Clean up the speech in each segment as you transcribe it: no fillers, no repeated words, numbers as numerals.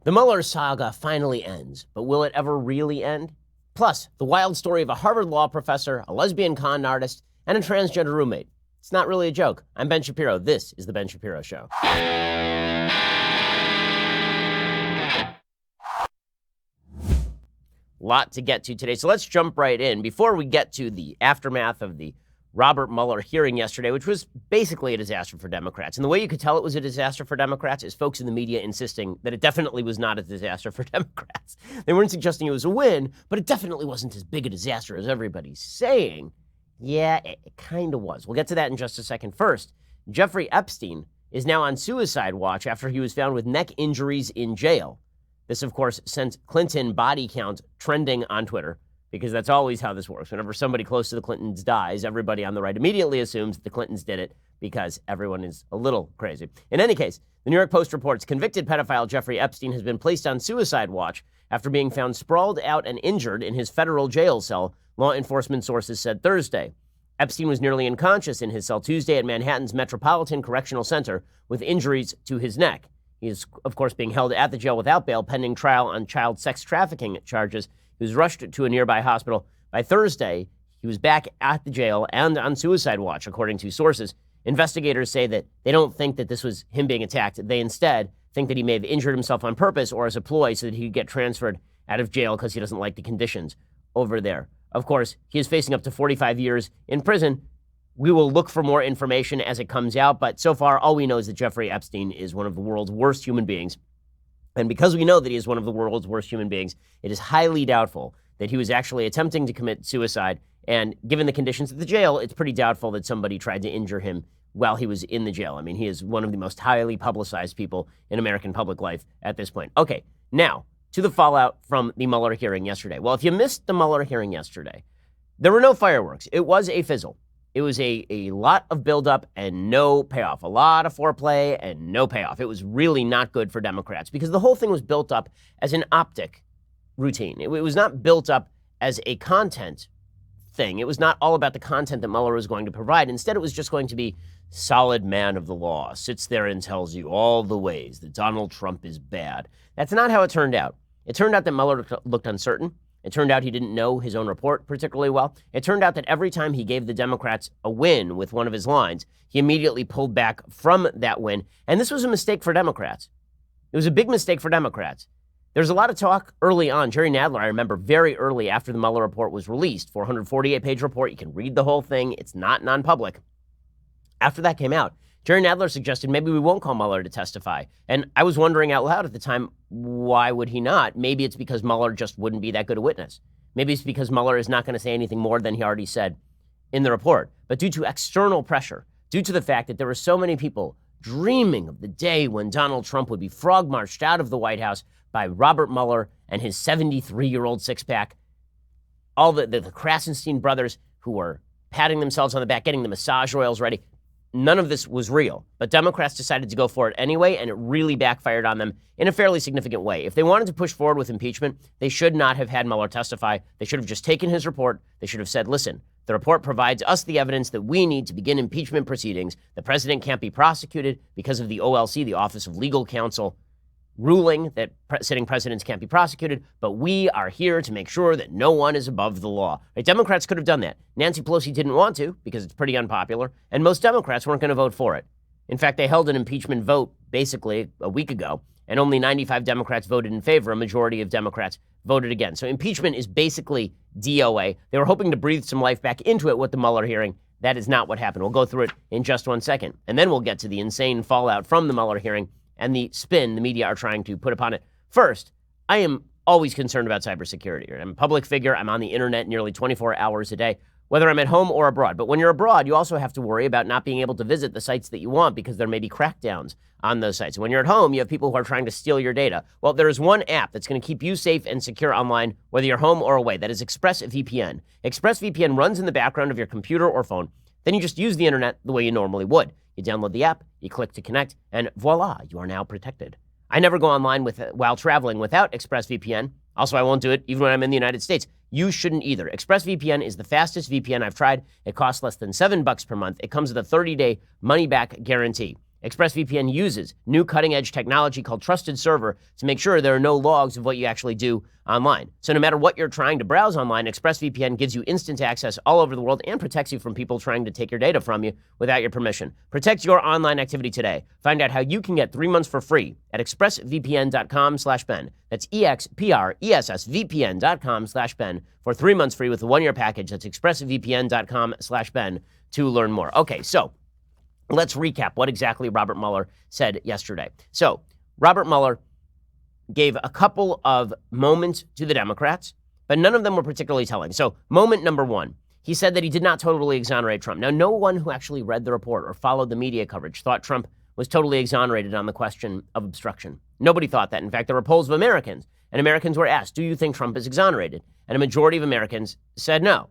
The Mueller saga finally ends, but will it ever really end? Plus, the wild story of a Harvard law professor, a lesbian con artist, and a transgender roommate. It's not really a joke. I'm Ben Shapiro. This is The Ben Shapiro Show. Lot to get to today, so let's jump right in. Before we get to the aftermath of the Robert Mueller hearing yesterday, which was basically a disaster for Democrats. And the way you could tell it was a disaster for Democrats is folks in the media insisting that it definitely was not a disaster for Democrats. They weren't suggesting it was a win, but it definitely wasn't as big a disaster as everybody's saying. Yeah, it kind of was. We'll get to that in just a second. First, Jeffrey Epstein is now on suicide watch after he was found with neck injuries in jail. This, of course, sent Clinton body count trending on Twitter, because that's always how this works. Whenever somebody close to the Clintons dies, everybody on the right immediately assumes the Clintons did it because everyone is a little crazy. In any case, the New York Post reports convicted pedophile Jeffrey Epstein has been placed on suicide watch after being found sprawled out and injured in his federal jail cell, law enforcement sources said Thursday. Epstein was nearly unconscious in his cell Tuesday at Manhattan's Metropolitan Correctional Center with injuries to his neck. He is, of course, being held at the jail without bail pending trial on child sex trafficking charges. He was rushed to a nearby hospital. By Thursday, he was back at the jail and on suicide watch, according to sources. Investigators say that they don't think that this was him being attacked. They instead think that he may have injured himself on purpose or as a ploy so that he could get transferred out of jail because he doesn't like the conditions over there. Of course, he is facing up to 45 years in prison. We will look for more information as it comes out, but so far, all we know is that Jeffrey Epstein is one of the world's worst human beings. And because we know that he is one of the world's worst human beings, it is highly doubtful that he was actually attempting to commit suicide. And given the conditions at the jail, it's pretty doubtful that somebody tried to injure him while he was in the jail. I mean, he is one of the most highly publicized people in American public life at this point. Okay, now to the fallout from the Mueller hearing yesterday. Well, if you missed the Mueller hearing yesterday, there were no fireworks. It was a fizzle. It was a lot of buildup and no payoff, a lot of foreplay and no payoff. It was really not good for Democrats because the whole thing was built up as an optic routine. It was not built up as a content thing. It was not all about the content that Mueller was going to provide. Instead, it was just going to be solid man of the law, sits there and tells you all the ways that Donald Trump is bad. That's not how it turned out. It turned out that Mueller looked uncertain. It turned out he didn't know his own report particularly well. It turned out that every time he gave the Democrats a win with one of his lines, he immediately pulled back from that win. And this was a mistake for Democrats. It was a big mistake for Democrats. There's a lot of talk early on. Jerry Nadler, I remember very early after the Mueller report was released, 448-page report. You can read the whole thing. It's not non-public. After that came out, Jerry Nadler suggested maybe we won't call Mueller to testify. And I was wondering out loud at the time, why would he not? Maybe it's because Mueller just wouldn't be that good a witness. Maybe it's because Mueller is not going to say anything more than he already said in the report. But due to external pressure, due to the fact that there were so many people dreaming of the day when Donald Trump would be frog-marched out of the White House by Robert Mueller and his 73-year-old six-pack, all the Krasenstein brothers who were patting themselves on the back, getting the massage oils ready, none of this was real, but Democrats decided to go for it anyway, and it really backfired on them in a fairly significant way. If they wanted to push forward with impeachment, they should not have had Mueller testify. They should have just taken his report. They should have said, listen, the report provides us the evidence that we need to begin impeachment proceedings. The president can't be prosecuted because of the OLC, the Office of Legal Counsel, ruling that sitting presidents can't be prosecuted, but we are here to make sure that no one is above the law. Right? Democrats could have done that. Nancy Pelosi didn't want to because it's pretty unpopular, and most Democrats weren't going to vote for it. In fact, they held an impeachment vote basically a week ago, and only 95 Democrats voted in favor. A majority of Democrats voted against. So impeachment is basically DOA. They were hoping to breathe some life back into it with the Mueller hearing. That is not what happened. We'll go through it in just 1 second, and then we'll get to the insane fallout from the Mueller hearing and the spin the media are trying to put upon it. First, I am always concerned about cybersecurity. I'm a public figure. I'm on the internet nearly 24 hours a day, whether I'm at home or abroad. But when you're abroad, you also have to worry about not being able to visit the sites that you want because there may be crackdowns on those sites. When you're at home, you have people who are trying to steal your data. Well, there is one app that's going to keep you safe and secure online, whether you're home or away. That is ExpressVPN. ExpressVPN runs in the background of your computer or phone. Then you just use the internet the way you normally would. You download the app, you click to connect, and voila, you are now protected. I never go online while traveling without ExpressVPN. Also, I won't do it even when I'm in the United States. You shouldn't either. ExpressVPN is the fastest VPN I've tried. It costs less than $7 per month. It comes with a 30-day money-back guarantee. ExpressVPN uses new cutting-edge technology called Trusted Server to make sure there are no logs of what you actually do online. So no matter what you're trying to browse online, ExpressVPN gives you instant access all over the world and protects you from people trying to take your data from you without your permission. Protect your online activity today. Find out how you can get 3 months for free at expressvpn.com/Ben. That's expressvpn.com/Ben for 3 months free with a 1-year package. That's expressvpn.com/Ben to learn more. Okay, so let's recap what exactly Robert Mueller said yesterday. So Robert Mueller gave a couple of moments to the Democrats, but none of them were particularly telling. So moment number one, he said that he did not totally exonerate Trump. Now, no one who actually read the report or followed the media coverage thought Trump was totally exonerated on the question of obstruction. Nobody thought that. In fact, there were polls of Americans, and Americans were asked, do you think Trump is exonerated? And a majority of Americans said no.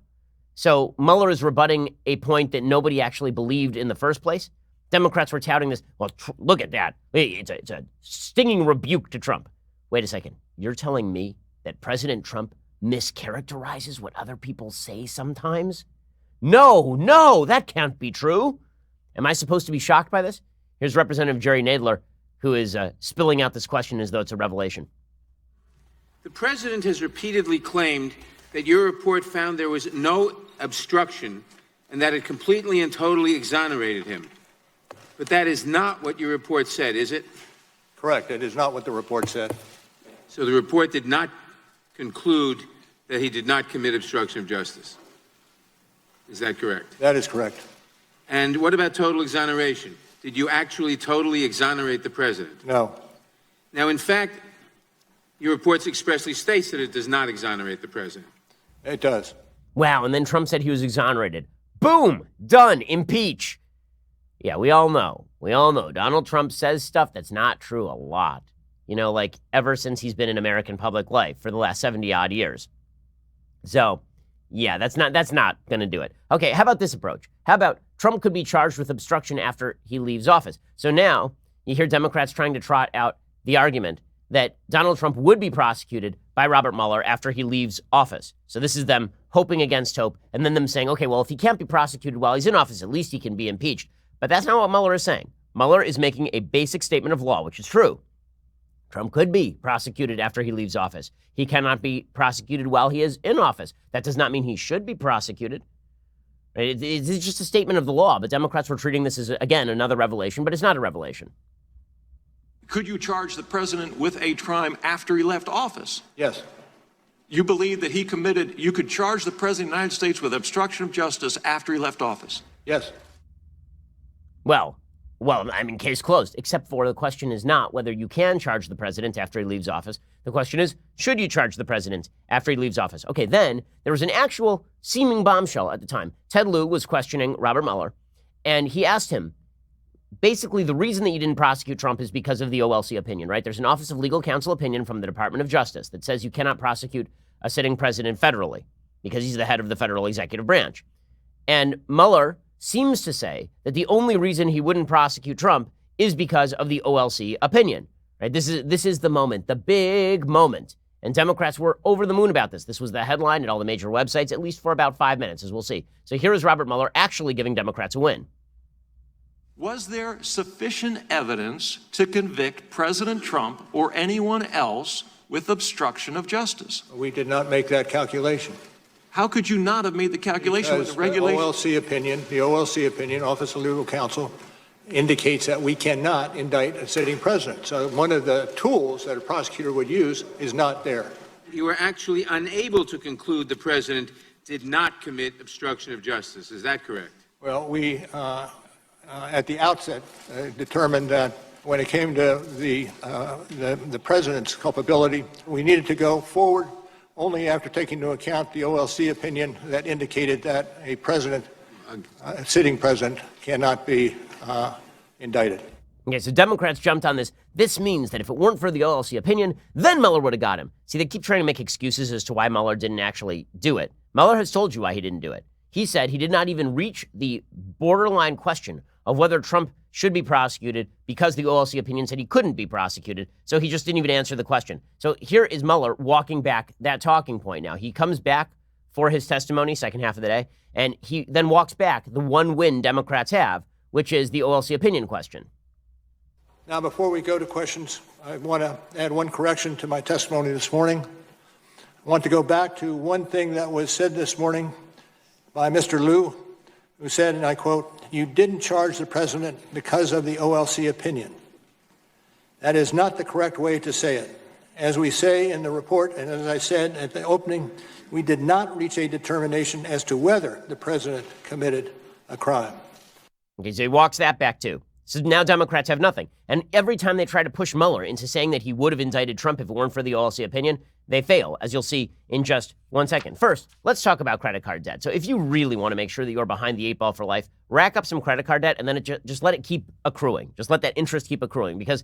So Mueller is rebutting a point that nobody actually believed in the first place. Democrats were touting this. Well, look at that. It's a stinging rebuke to Trump. Wait a second. You're telling me that President Trump mischaracterizes what other people say sometimes? No, that can't be true. Am I supposed to be shocked by this? Here's Representative Jerry Nadler, who is spilling out this question as though it's a revelation. The president has repeatedly claimed that your report found there was no obstruction and that it completely and totally exonerated him. But that is not what your report said, is it? Correct. It is not what the report said. So the report did not conclude that he did not commit obstruction of justice. Is that correct? That is correct. And what about total exoneration? Did you actually totally exonerate the president? No. Now, in fact, your report expressly states that it does not exonerate the president. It does. Wow, and then Trump said he was exonerated. Boom! Done. Impeach. Yeah, we all know. Donald Trump says stuff that's not true a lot. You know, like ever since he's been in American public life for the last 70-odd years. So, yeah, that's not going to do it. Okay, how about this approach? How about Trump could be charged with obstruction after he leaves office? So now you hear Democrats trying to trot out the argument that Donald Trump would be prosecuted by Robert Mueller after he leaves office. So this is them hoping against hope, and then them saying, okay, well, if he can't be prosecuted while he's in office, at least he can be impeached. But that's not what Mueller is saying. Mueller is making a basic statement of law, which is true. Trump could be prosecuted after he leaves office. He cannot be prosecuted while he is in office. That does not mean he should be prosecuted. It's just a statement of the law, but Democrats were treating this as, again, another revelation, but it's not a revelation. Could you charge the president with a crime after he left office? Yes. You believe that you could charge the president of the United States with obstruction of justice after he left office? Yes. Well, I mean, case closed, except for the question is not whether you can charge the president after he leaves office. The question is, should you charge the president after he leaves office? Okay, then there was an actual seeming bombshell at the time. Ted Lieu was questioning Robert Mueller, and he asked him, basically, the reason that you didn't prosecute Trump is because of the OLC opinion, right? There's an Office of Legal Counsel opinion from the Department of Justice that says you cannot prosecute a sitting president federally because he's the head of the federal executive branch. And Mueller seems to say that the only reason he wouldn't prosecute Trump is because of the OLC opinion, right? This is the moment, the big moment. And Democrats were over the moon about this. This was the headline at all the major websites, at least for about 5 minutes, as we'll see. So here is Robert Mueller actually giving Democrats a win. Was there sufficient evidence to convict President Trump or anyone else with obstruction of justice? We did not make that calculation. How could you not have made the calculation with the regulation? The OLC opinion, Office of Legal Counsel, indicates that we cannot indict a sitting president. So one of the tools that a prosecutor would use is not there. You were actually unable to conclude the president did not commit obstruction of justice. Is that correct? Well, we, at the outset, determined that when it came to the president's culpability, we needed to go forward only after taking into account the OLC opinion that indicated that a president, a sitting president, cannot be indicted. Okay, so Democrats jumped on this. This means that if it weren't for the OLC opinion, then Mueller would have got him. See, they keep trying to make excuses as to why Mueller didn't actually do it. Mueller has told you why he didn't do it. He said he did not even reach the borderline question of whether Trump should be prosecuted because the OLC opinion said he couldn't be prosecuted. So he just didn't even answer the question. So here is Mueller walking back that talking point now. He comes back for his testimony, second half of the day, and he then walks back the one win Democrats have, which is the OLC opinion question. Now, before we go to questions, I want to add one correction to my testimony this morning. I want to go back to one thing that was said this morning by Mr. Liu, who said, and I quote, "You didn't charge the president because of the OLC opinion." That is not the correct way to say it. As we say in the report, and as I said at the opening, we did not reach a determination as to whether the president committed a crime. Okay, so he walks that back too. So now Democrats have nothing. And every time they try to push Mueller into saying that he would have indicted Trump if it weren't for the OLC opinion, they fail, as you'll see in just 1 second. First, let's talk about credit card debt. So if you really want to make sure that you're behind the eight ball for life, rack up some credit card debt and then just let it keep accruing. Just let that interest keep accruing. Because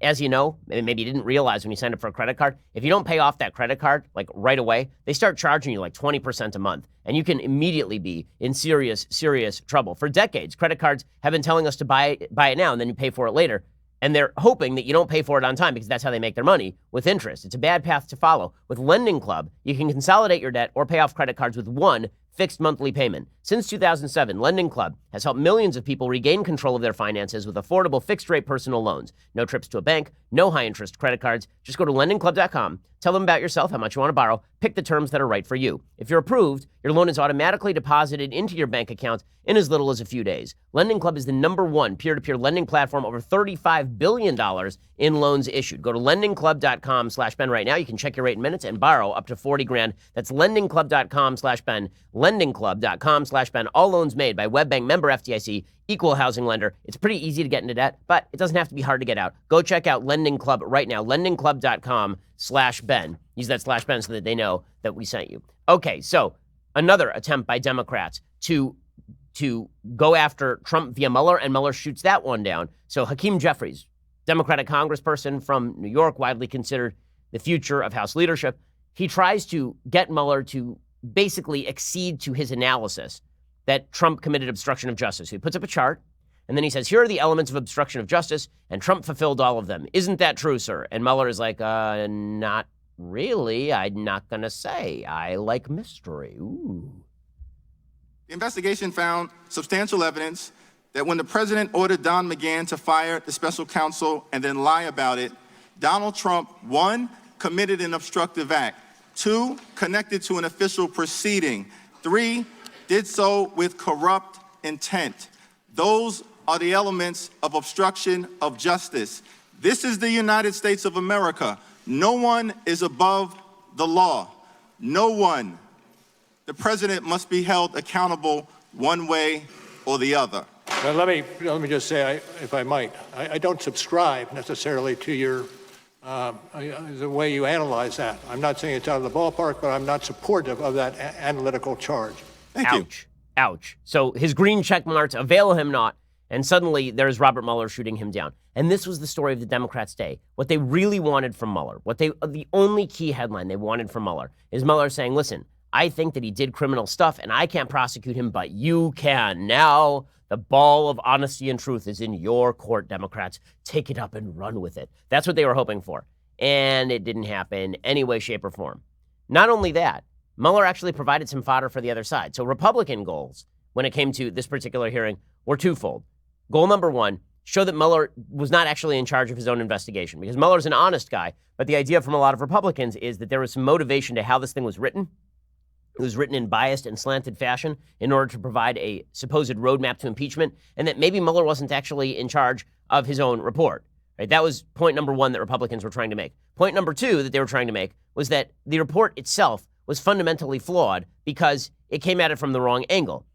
as you know, maybe you didn't realize when you signed up for a credit card, if you don't pay off that credit card like right away, they start charging you like 20% a month. And you can immediately be in serious, serious trouble. For decades, credit cards have been telling us to buy it now and then you pay for it later. And they're hoping that you don't pay for it on time because that's how they make their money, with interest. It's a bad path to follow. With Lending Club, you can consolidate your debt or pay off credit cards with one fixed monthly payment. Since 2007, Lending Club has helped millions of people regain control of their finances with affordable fixed-rate personal loans. No trips to a bank, no high-interest credit cards. Just go to lendingclub.com, tell them about yourself, how much you want to borrow, pick the terms that are right for you. If you're approved, your loan is automatically deposited into your bank account in as little as a few days. Lending Club is the #1 peer-to-peer lending platform, over $35 billion in loans issued. Go to lendingclub.com/Ben right now. You can check your rate in minutes and borrow up to 40 grand. That's lendingclub.com/Ben, lendingclub.com/Ben. All loans made by WebBank, member FDIC, equal housing lender. It's pretty easy to get into debt, but it doesn't have to be hard to get out. Go check out Lending Club right now, lendingclub.com/Ben. Use that /Ben so that they know that we sent you. Okay, so another attempt by Democrats to go after Trump via Mueller, and Mueller shoots that one down. So Hakeem Jeffries, Democratic congressperson from New York, widely considered the future of House leadership, he tries to get Mueller to basically accede to his analysis that Trump committed obstruction of justice. He puts up a chart, and then he says, here are the elements of obstruction of justice, and Trump fulfilled all of them. Isn't that true, sir? And Mueller is like, not really. I'm not going to say. I like mystery. Ooh. The investigation found substantial evidence that when the president ordered Don McGahn to fire the special counsel and then lie about it, Donald Trump, 1, committed an obstructive act, 2, connected to an official proceeding, 3, did so with corrupt intent. Those are the elements of obstruction of justice. This is the United States of America. No one is above the law. No one. The president must be held accountable one way or the other. Well, let me just say, if I might, I don't subscribe necessarily to your the way you analyze that. I'm not saying it's out of the ballpark, but I'm not supportive of that analytical charge. Thank you. Ouch. Ouch. So his green check marks avail him not, and suddenly there's Robert Mueller shooting him down. And this was the story of the Democrats' day. What they really wanted from Mueller, the only key headline they wanted from Mueller is Mueller saying, listen, I think that he did criminal stuff and I can't prosecute him, but you can. Now the ball of honesty and truth is in your court, Democrats. Take it up and run with it. That's what they were hoping for. And it didn't happen any way, shape, or form. Not only that, Mueller actually provided some fodder for the other side. So Republican goals, when it came to this particular hearing, were twofold. Goal number 1, show that Mueller was not actually in charge of his own investigation, because Mueller's an honest guy. But the idea from a lot of Republicans is that there was some motivation to how this thing was written. It was written in biased and slanted fashion in order to provide a supposed roadmap to impeachment, and that maybe Mueller wasn't actually in charge of his own report. Right? That was point number 1 that Republicans were trying to make. Point number 2 that they were trying to make was that the report itself was fundamentally flawed because it came at it from the wrong angle.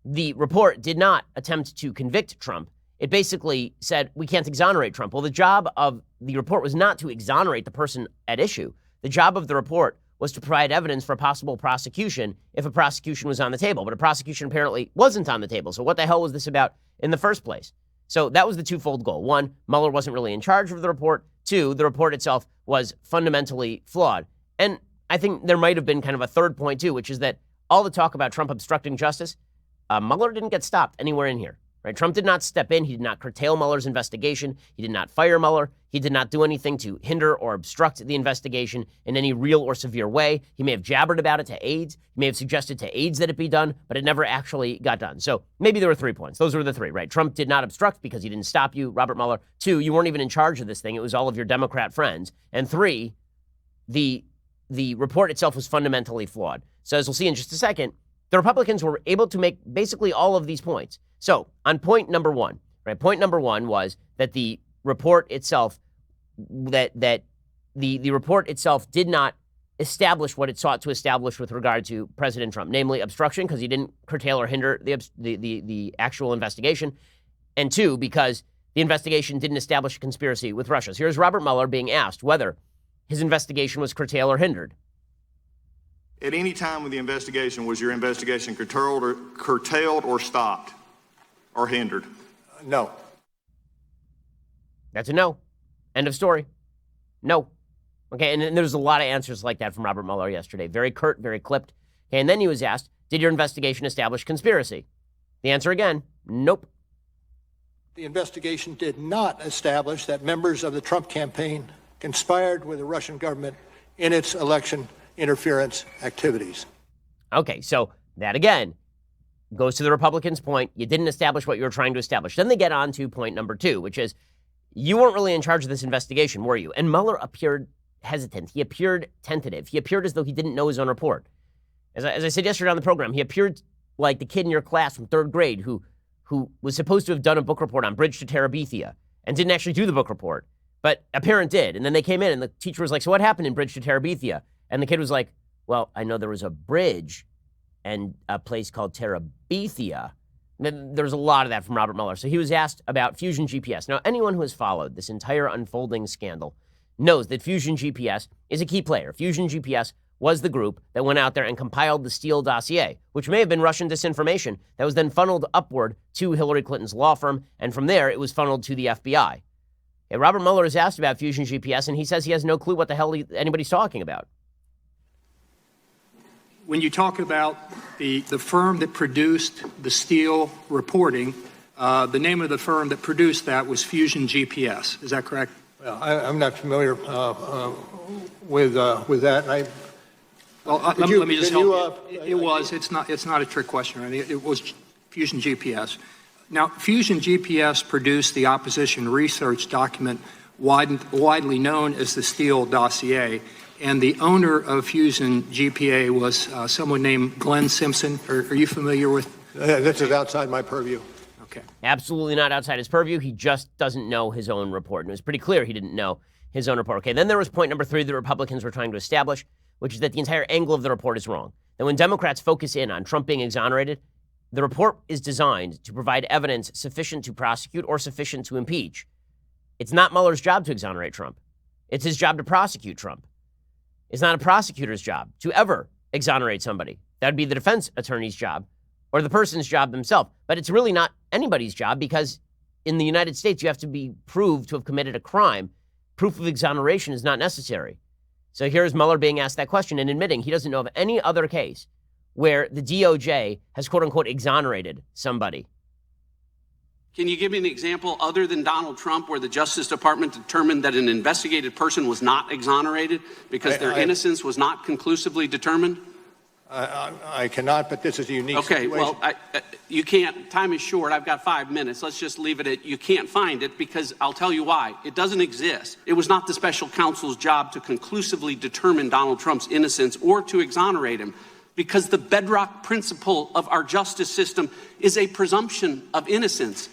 The report did not attempt to convict Trump. It basically said, we can't exonerate Trump. Well, the job of the report was not to exonerate the person at issue. The job of the report was to provide evidence for a possible prosecution if a prosecution was on the table. But a prosecution apparently wasn't on the table. So what the hell was this about in the first place? So that was the twofold goal. 1, Mueller wasn't really in charge of the report. 2, the report itself was fundamentally flawed. And I think there might have been kind of a third point too, which is that all the talk about Trump obstructing justice, Mueller didn't get stopped anywhere in here. Right? Trump did not step in. He did not curtail Mueller's investigation. He did not fire Mueller. He did not do anything to hinder or obstruct the investigation in any real or severe way. He may have jabbered about it to aides. He may have suggested to aides that it be done, but it never actually got done. So maybe there were 3 points. Those were the 3, right? Trump did not obstruct because he didn't stop you, Robert Mueller. 2, you weren't even in charge of this thing. It was all of your Democrat friends. And 3, the report itself was fundamentally flawed. So as we'll see in just a second, the Republicans were able to make basically all of these points. So on point number 1, right? Point number 1 was that the report itself, the report itself did not establish what it sought to establish with regard to President Trump, namely obstruction, because he didn't curtail or hinder the actual investigation, and 2, because the investigation didn't establish a conspiracy with Russia. So here's Robert Mueller being asked whether his investigation was curtailed or hindered. At any time with the investigation, was your investigation curtailed or stopped or hindered? No. That's a no. End of story. No. Okay, and there's a lot of answers like that from Robert Mueller yesterday. Very curt, very clipped. Okay, and then he was asked, did your investigation establish conspiracy? The answer again, nope. The investigation did not establish that members of the Trump campaign conspired with the Russian government in its election interference activities. Okay, so that again goes to the Republicans' point. You didn't establish what you were trying to establish. Then they get on to point number 2, which is you weren't really in charge of this investigation, were you? And Mueller appeared hesitant. He appeared tentative. He appeared as though he didn't know his own report. As I said yesterday on the program, he appeared like the kid in your class from 3rd grade who was supposed to have done a book report on Bridge to Terabithia and didn't actually do the book report, but a parent did. And then they came in and the teacher was like, so what happened in Bridge to Terabithia? And the kid was like, well, I know there was a bridge and a place called Terabithia. There's a lot of that from Robert Mueller. So he was asked about Fusion GPS. Now, anyone who has followed this entire unfolding scandal knows that Fusion GPS is a key player. Fusion GPS was the group that went out there and compiled the Steele dossier, which may have been Russian disinformation that was then funneled upward to Hillary Clinton's law firm, and from there it was funneled to the FBI. Okay, Robert Mueller is asked about Fusion GPS, and he says he has no clue what the hell anybody's talking about. When you talk about the firm that produced the Steele reporting, the name of the firm that produced that was Fusion GPS. Is that correct? Well, I'm not familiar with that. Well, let me just help you. It was. It's not a trick question. Right? It was Fusion GPS. Now, Fusion GPS produced the opposition research document widely known as the Steele dossier. And the owner of Fusion GPA was someone named Glenn Simpson. Are you familiar with? This is outside my purview. Okay. Absolutely not outside his purview. He just doesn't know his own report. And it was pretty clear he didn't know his own report. Okay, then there was point number 3 the Republicans were trying to establish, which is that the entire angle of the report is wrong. That when Democrats focus in on Trump being exonerated, the report is designed to provide evidence sufficient to prosecute or sufficient to impeach. It's not Mueller's job to exonerate Trump. It's his job to prosecute Trump. It's not a prosecutor's job to ever exonerate somebody. That would be the defense attorney's job or the person's job themselves. But it's really not anybody's job because in the United States, you have to be proved to have committed a crime. Proof of exoneration is not necessary. So here's Mueller being asked that question and admitting he doesn't know of any other case where the DOJ has, quote unquote, exonerated somebody. Can you give me an example other than Donald Trump where the Justice Department determined that an investigated person was not exonerated because their innocence was not conclusively determined? I cannot, but this is a unique situation. Okay, well, you can't. Time is short. I've got 5 minutes. Let's just leave it at you can't find it because I'll tell you why. It doesn't exist. It was not the special counsel's job to conclusively determine Donald Trump's innocence or to exonerate him because the bedrock principle of our justice system is a presumption of innocence.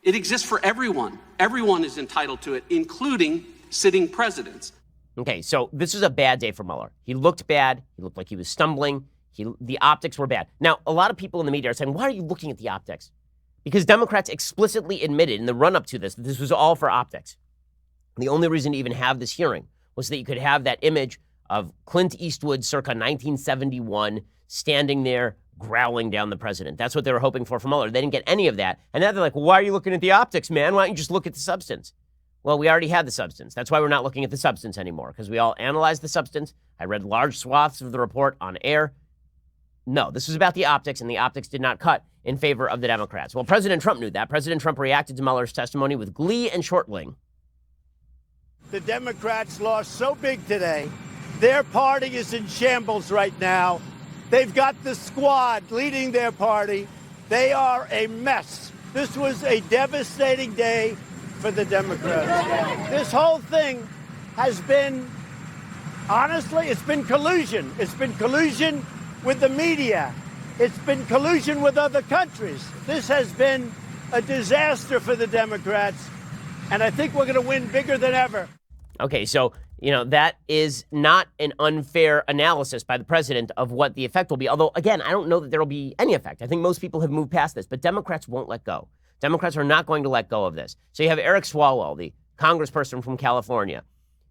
It exists for everyone. Everyone is entitled to it, including sitting presidents. Okay, so this was a bad day for Mueller. He looked bad. He looked like he was stumbling. The optics were bad. Now, a lot of people in the media are saying, why are you looking at the optics? Because Democrats explicitly admitted in the run-up to this that this was all for optics. The only reason to even have this hearing was that you could have that image of Clint Eastwood circa 1971 standing there growling down the president. That's what they were hoping for from Mueller. They didn't get any of that. And now they're like, well, why are you looking at the optics, man? Why don't you just look at the substance? Well, we already had the substance. That's why we're not looking at the substance anymore, because we all analyzed the substance. I read large swaths of the report on air. No, this was about the optics, and the optics did not cut in favor of the Democrats. Well, President Trump knew that. President Trump reacted to Mueller's testimony with glee and chortling. The Democrats lost so big today. Their party is in shambles right now. They've got the squad leading their party. They are a mess. This was a devastating day for the Democrats. This whole thing has been, honestly, it's been collusion. It's been collusion with the media. It's been collusion with other countries. This has been a disaster for the Democrats, and I think we're going to win bigger than ever. Okay, so, that is not an unfair analysis by the president of what the effect will be. Although, again, I don't know that there will be any effect. I think most people have moved past this, but Democrats won't let go. Democrats are not going to let go of this. So you have Eric Swalwell, the congressperson from California,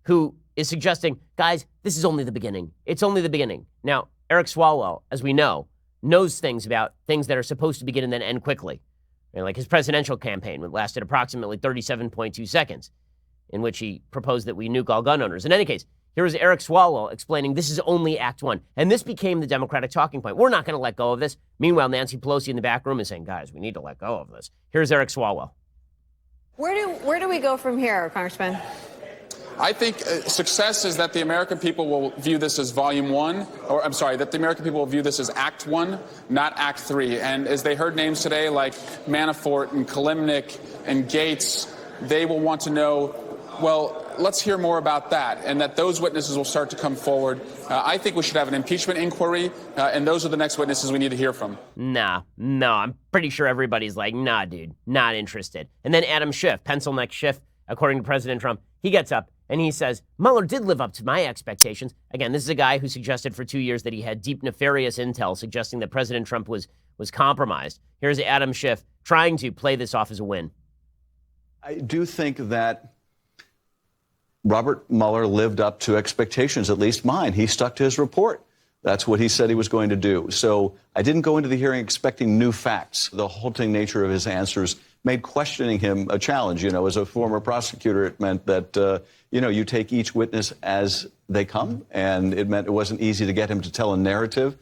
who is suggesting, guys, this is only the beginning. It's only the beginning. Now, Eric Swalwell, as we know, knows things about things that are supposed to begin and then end quickly. Like his presidential campaign, which lasted approximately 37.2 seconds, in which he proposed that we nuke all gun owners. In any case, here is Eric Swalwell explaining this is only Act 1. And this became the Democratic talking point. We're not going to let go of this. Meanwhile, Nancy Pelosi in the back room is saying, guys, we need to let go of this. Here's Eric Swalwell. Where do we go from here, Congressman? I think success is that the American people will view this as Volume 1, or I'm sorry, that the American people will view this as Act 1, not Act 3. And as they heard names today like Manafort and Kalimnik and Gates, they will want to know, well, let's hear more about that, and that those witnesses will start to come forward. I think we should have an impeachment inquiry, and those are the next witnesses we need to hear from. No, I'm pretty sure everybody's like, nah, dude, not interested. And then Adam Schiff, pencil neck Schiff, according to President Trump, he gets up and he says, Mueller did live up to my expectations. Again, this is a guy who suggested for 2 years that he had deep nefarious intel suggesting that President Trump was compromised. Here's Adam Schiff trying to play this off as a win. I do think that Robert Mueller lived up to expectations, at least mine. He stuck to his report. That's what he said he was going to do. So I didn't go into the hearing expecting new facts. The halting nature of his answers made questioning him a challenge. As a former prosecutor, it meant that, you take each witness as they come, and it meant it wasn't easy to get him to tell a narrative.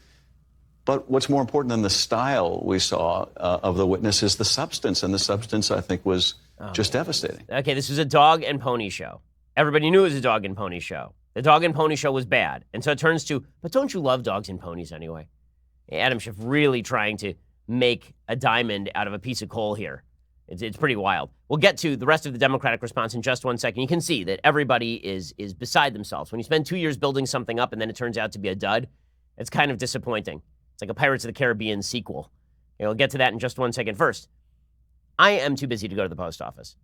But what's more important than the style we saw of the witness is the substance, and the substance, I think, was just devastating. Okay, this was a dog and pony show. Everybody knew it was a dog and pony show. The dog and pony show was bad. And so it turns to, but don't you love dogs and ponies anyway? Adam Schiff really trying to make a diamond out of a piece of coal here. It's pretty wild. We'll get to the rest of the Democratic response in just 1 second. You can see that everybody is beside themselves. When you spend 2 years building something up and then it turns out to be a dud, it's kind of disappointing. It's like a Pirates of the Caribbean sequel. We'll get to that in just 1 second. First, I am too busy to go to the post office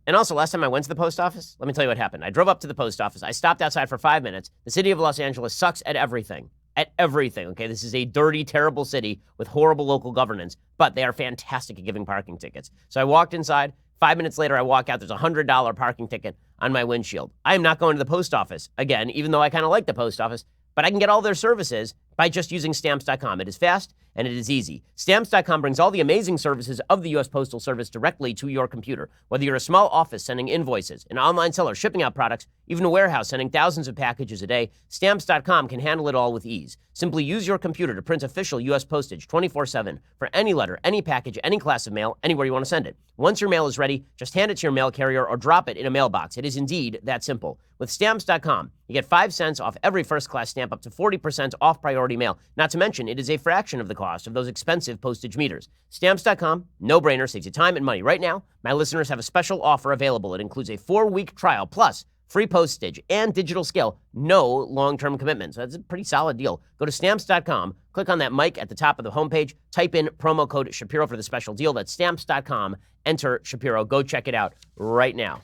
and also last time I went to the post office, let me tell you what happened. I drove up to the post office. I stopped outside for 5 minutes. The city of Los Angeles sucks at everything. Okay? This is a dirty, terrible city with horrible local governance, but they are fantastic at giving parking tickets. So I walked inside. 5 minutes later, I walk out. There's a $100 parking ticket on my windshield. I am not going to the post office again, even though I kind of like the post office, but I can get all their services by just using Stamps.com. It is fast and it is easy. Stamps.com brings all the amazing services of the U.S. Postal Service directly to your computer. Whether you're a small office sending invoices, an online seller shipping out products, even a warehouse sending thousands of packages a day, Stamps.com can handle it all with ease. Simply use your computer to print official U.S. postage 24/7 for any letter, any package, any class of mail, anywhere you want to send it. Once your mail is ready, just hand it to your mail carrier or drop it in a mailbox. It is indeed that simple. With Stamps.com, you get 5 cents off every first-class stamp, up to 40% off priority mail. Not to mention, it is a fraction of the cost of those expensive postage meters. Stamps.com, no-brainer, saves you time and money. Right now, my listeners have a special offer available. It includes a 4-week trial, plus free postage and digital scale, no long-term commitment. So that's a pretty solid deal. Go to Stamps.com, click on that mic at the top of the homepage, type in promo code Shapiro for the special deal. That's Stamps.com, enter Shapiro. Go check it out right now.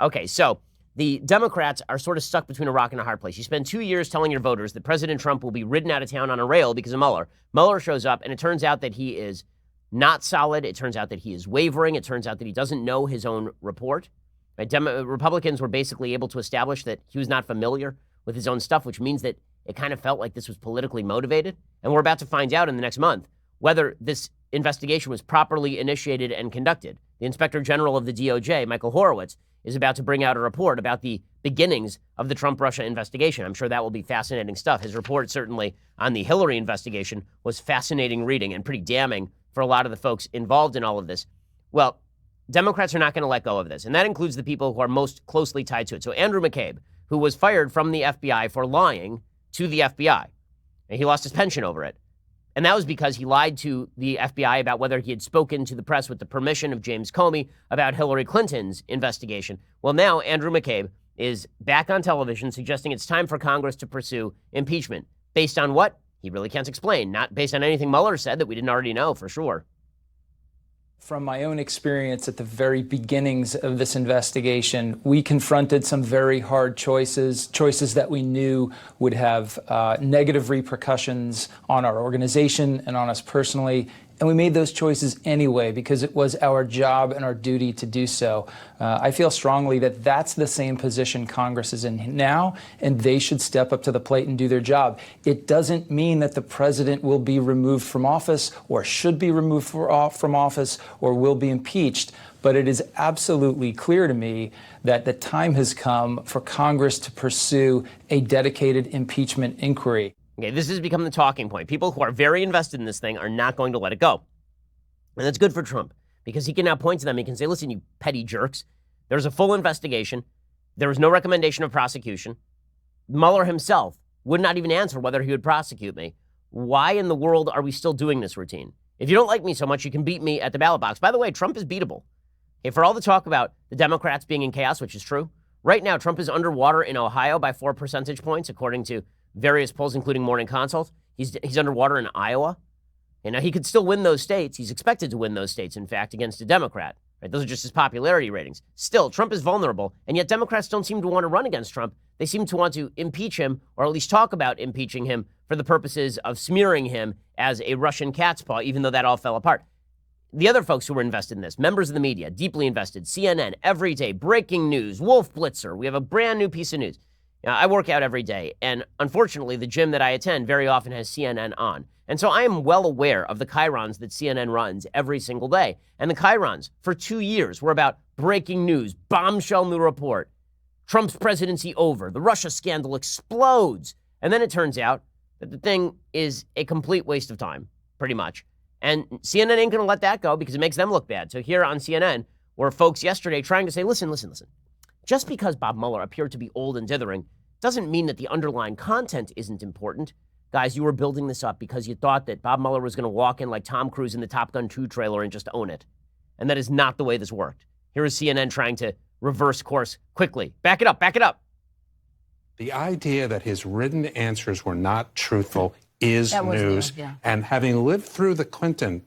Okay, so the Democrats are sort of stuck between a rock and a hard place. You spend 2 years telling your voters that President Trump will be ridden out of town on a rail because of Mueller. Mueller shows up, and it turns out that he is not solid. It turns out that he is wavering. It turns out that he doesn't know his own report. Republicans were basically able to establish that he was not familiar with his own stuff, which means that it kind of felt like this was politically motivated. And we're about to find out in the next month whether this investigation was properly initiated and conducted. The Inspector General of the DOJ, Michael Horowitz, is about to bring out a report about the beginnings of the Trump-Russia investigation. I'm sure that will be fascinating stuff. His report, certainly on the Hillary investigation, was fascinating reading and pretty damning for a lot of the folks involved in all of this. Well, Democrats are not going to let go of this, and that includes the people who are most closely tied to it. So Andrew McCabe, who was fired from the FBI for lying to the FBI, and he lost his pension over it. And that was because he lied to the FBI about whether he had spoken to the press with the permission of James Comey about Hillary Clinton's investigation. Well, now Andrew McCabe is back on television suggesting it's time for Congress to pursue impeachment. Based on what? He really can't explain. Not based on anything Mueller said that we didn't already know for sure. From my own experience at the very beginnings of this investigation, we confronted some very hard choices that we knew would have negative repercussions on our organization and on us personally. And we made those choices anyway because it was our job and our duty to do so. I feel strongly that that's the same position Congress is in now, and they should step up to the plate and do their job. It doesn't mean that the president will be removed from office or should be removed from office or will be impeached, but it is absolutely clear to me that the time has come for Congress to pursue a dedicated impeachment inquiry. Okay, this has become the talking point. People who are very invested in this thing are not going to let it go. And that's good for Trump because he can now point to them. He can say, listen, you petty jerks, there's a full investigation. There was no recommendation of prosecution. Mueller himself would not even answer whether he would prosecute me. Why in the world are we still doing this routine? If you don't like me so much, you can beat me at the ballot box. By the way, Trump is beatable. Okay, for all the talk about the Democrats being in chaos, which is true, right now Trump is underwater in Ohio by 4 percentage points, according to various polls, including Morning Consult. He's underwater in Iowa. And now he could still win those states. He's expected to win those states, in fact, against a Democrat. Right? Those are just his popularity ratings. Still, Trump is vulnerable, and yet Democrats don't seem to want to run against Trump. They seem to want to impeach him, or at least talk about impeaching him for the purposes of smearing him as a Russian cat's paw, even though that all fell apart. The other folks who were invested in this, members of the media, deeply invested, CNN, every day, breaking news, Wolf Blitzer. We have a brand new piece of news. Now, I work out every day, and unfortunately, the gym that I attend very often has CNN on. And so I am well aware of the chyrons that CNN runs every single day. And the chyrons for 2 years were about breaking news, bombshell new report, Trump's presidency over, the Russia scandal explodes. And then it turns out that the thing is a complete waste of time, pretty much. And CNN ain't going to let that go because it makes them look bad. So here on CNN were folks yesterday trying to say, listen. Just because Bob Mueller appeared to be old and dithering doesn't mean that the underlying content isn't important. Guys, you were building this up because you thought that Bob Mueller was going to walk in like Tom Cruise in the Top Gun 2 trailer and just own it. And that is not the way this worked. Here is CNN trying to reverse course quickly. Back it up. The idea that his written answers were not truthful is news. And having lived through the Clinton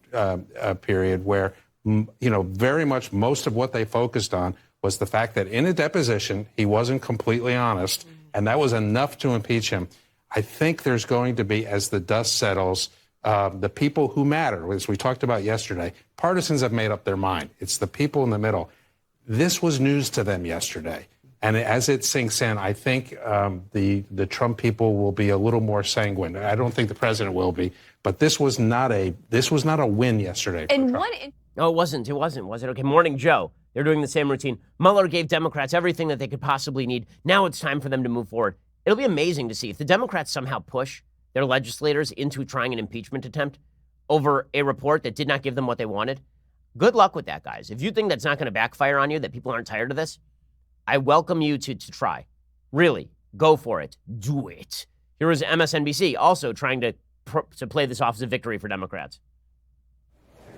period where, very much most of what they focused on was the fact that in a deposition, he wasn't completely honest, and that was enough to impeach him. I think there's going to be, as the dust settles, the people who matter, as we talked about yesterday, partisans have made up their mind. It's the people in the middle. This was news to them yesterday. And as it sinks in, I think the Trump people will be a little more sanguine. I don't think the president will be, but this was not a win yesterday. No, it wasn't, was it? Okay, Morning Joe. They're doing the same routine. Mueller gave Democrats everything that they could possibly need. Now it's time for them to move forward. It'll be amazing to see if the Democrats somehow push their legislators into trying an impeachment attempt over a report that did not give them what they wanted. Good luck with that, guys. If you think that's not going to backfire on you, that people aren't tired of this, I welcome you to try. Really, go for it. Do it. Here is MSNBC also trying to play this off as a victory for Democrats.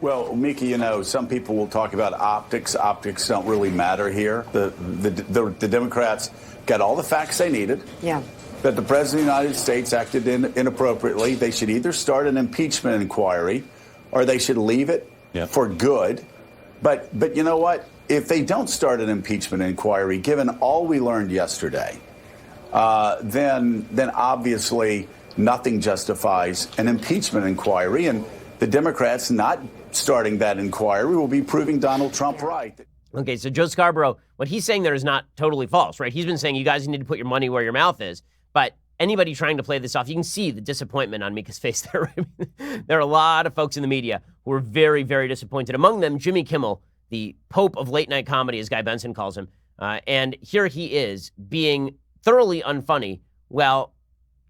Well, Miki, some people will talk about optics. Optics don't really matter here. The Democrats got all the facts they needed. Yeah. That the President of the United States acted inappropriately. They should either start an impeachment inquiry or they should leave it for good. But you know what? If they don't start an impeachment inquiry, given all we learned yesterday, then obviously nothing justifies an impeachment inquiry. And the Democrats not starting that inquiry will be proving Donald Trump right. Okay, so Joe Scarborough, what he's saying there is not totally false, right? He's been saying you guys need to put your money where your mouth is. But anybody trying to play this off, you can see the disappointment on Mika's face there. There are a lot of folks in the media who are very, very disappointed. Among them, Jimmy Kimmel, the Pope of late night comedy, as Guy Benson calls him, And here he is being thoroughly unfunny while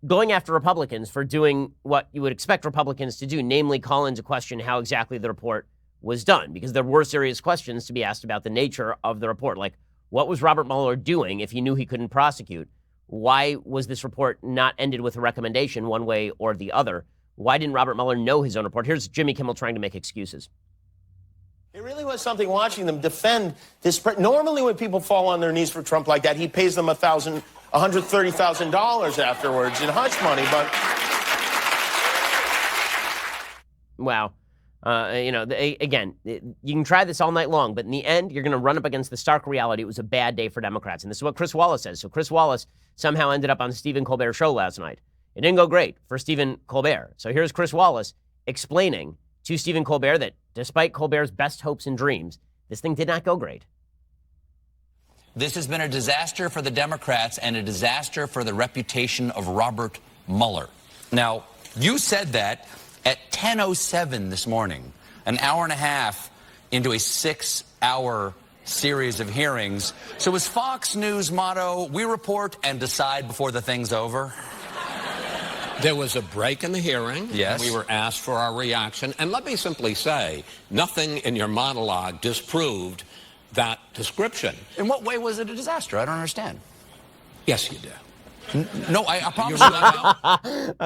going after Republicans for doing what you would expect Republicans to do, namely call into question how exactly the report was done, because there were serious questions to be asked about the nature of the report. Like, what was Robert Mueller doing if he knew he couldn't prosecute? Why was this report not ended with a recommendation one way or the other? Why didn't Robert Mueller know his own report? Here's Jimmy Kimmel trying to make excuses. It really was something watching them defend this. Normally when people fall on their knees for Trump like that, he pays them $130,000 afterwards in hush money, but... Wow. Again, you can try this all night long, but in the end, you're going to run up against the stark reality. It was a bad day for Democrats. And this is what Chris Wallace says. So Chris Wallace somehow ended up on Stephen Colbert's show last night. It didn't go great for Stephen Colbert. So here's Chris Wallace explaining to Stephen Colbert that despite Colbert's best hopes and dreams, this thing did not go great. This has been a disaster for the Democrats and a disaster for the reputation of Robert Mueller. Now, you said that at 10:07 this morning, an hour and a half into a 6-hour series of hearings. So is Fox News' motto, we report and decide before the thing's over? There was a break in the hearing. Yes. We were asked for our reaction. And let me simply say, nothing in your monologue disproved that description. In what way was it a disaster? I don't understand. Yes, you do. No, I promise you.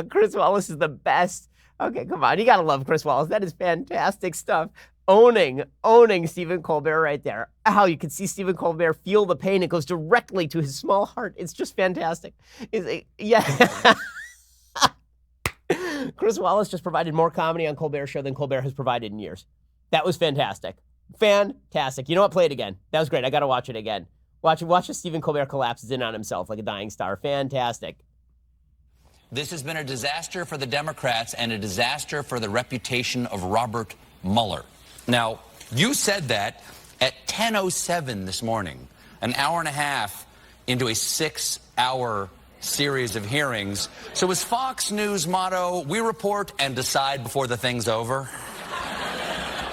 Chris Wallace is the best. Okay, come on. You got to love Chris Wallace. That is fantastic stuff. Owning Stephen Colbert right there. How you can see Stephen Colbert feel the pain. It goes directly to his small heart. It's just fantastic. Yeah. Chris Wallace just provided more comedy on Colbert's show than Colbert has provided in years. That was fantastic. Fantastic. You know what? Play it again. That was great. I got to watch it again. Watch as Stephen Colbert collapses in on himself like a dying star. Fantastic. This has been a disaster for the Democrats and a disaster for the reputation of Robert Mueller. Now, you said that at 10:07 this morning, an hour and a half into a 6-hour series of hearings. So is Fox News' motto, we report and decide before the thing's over?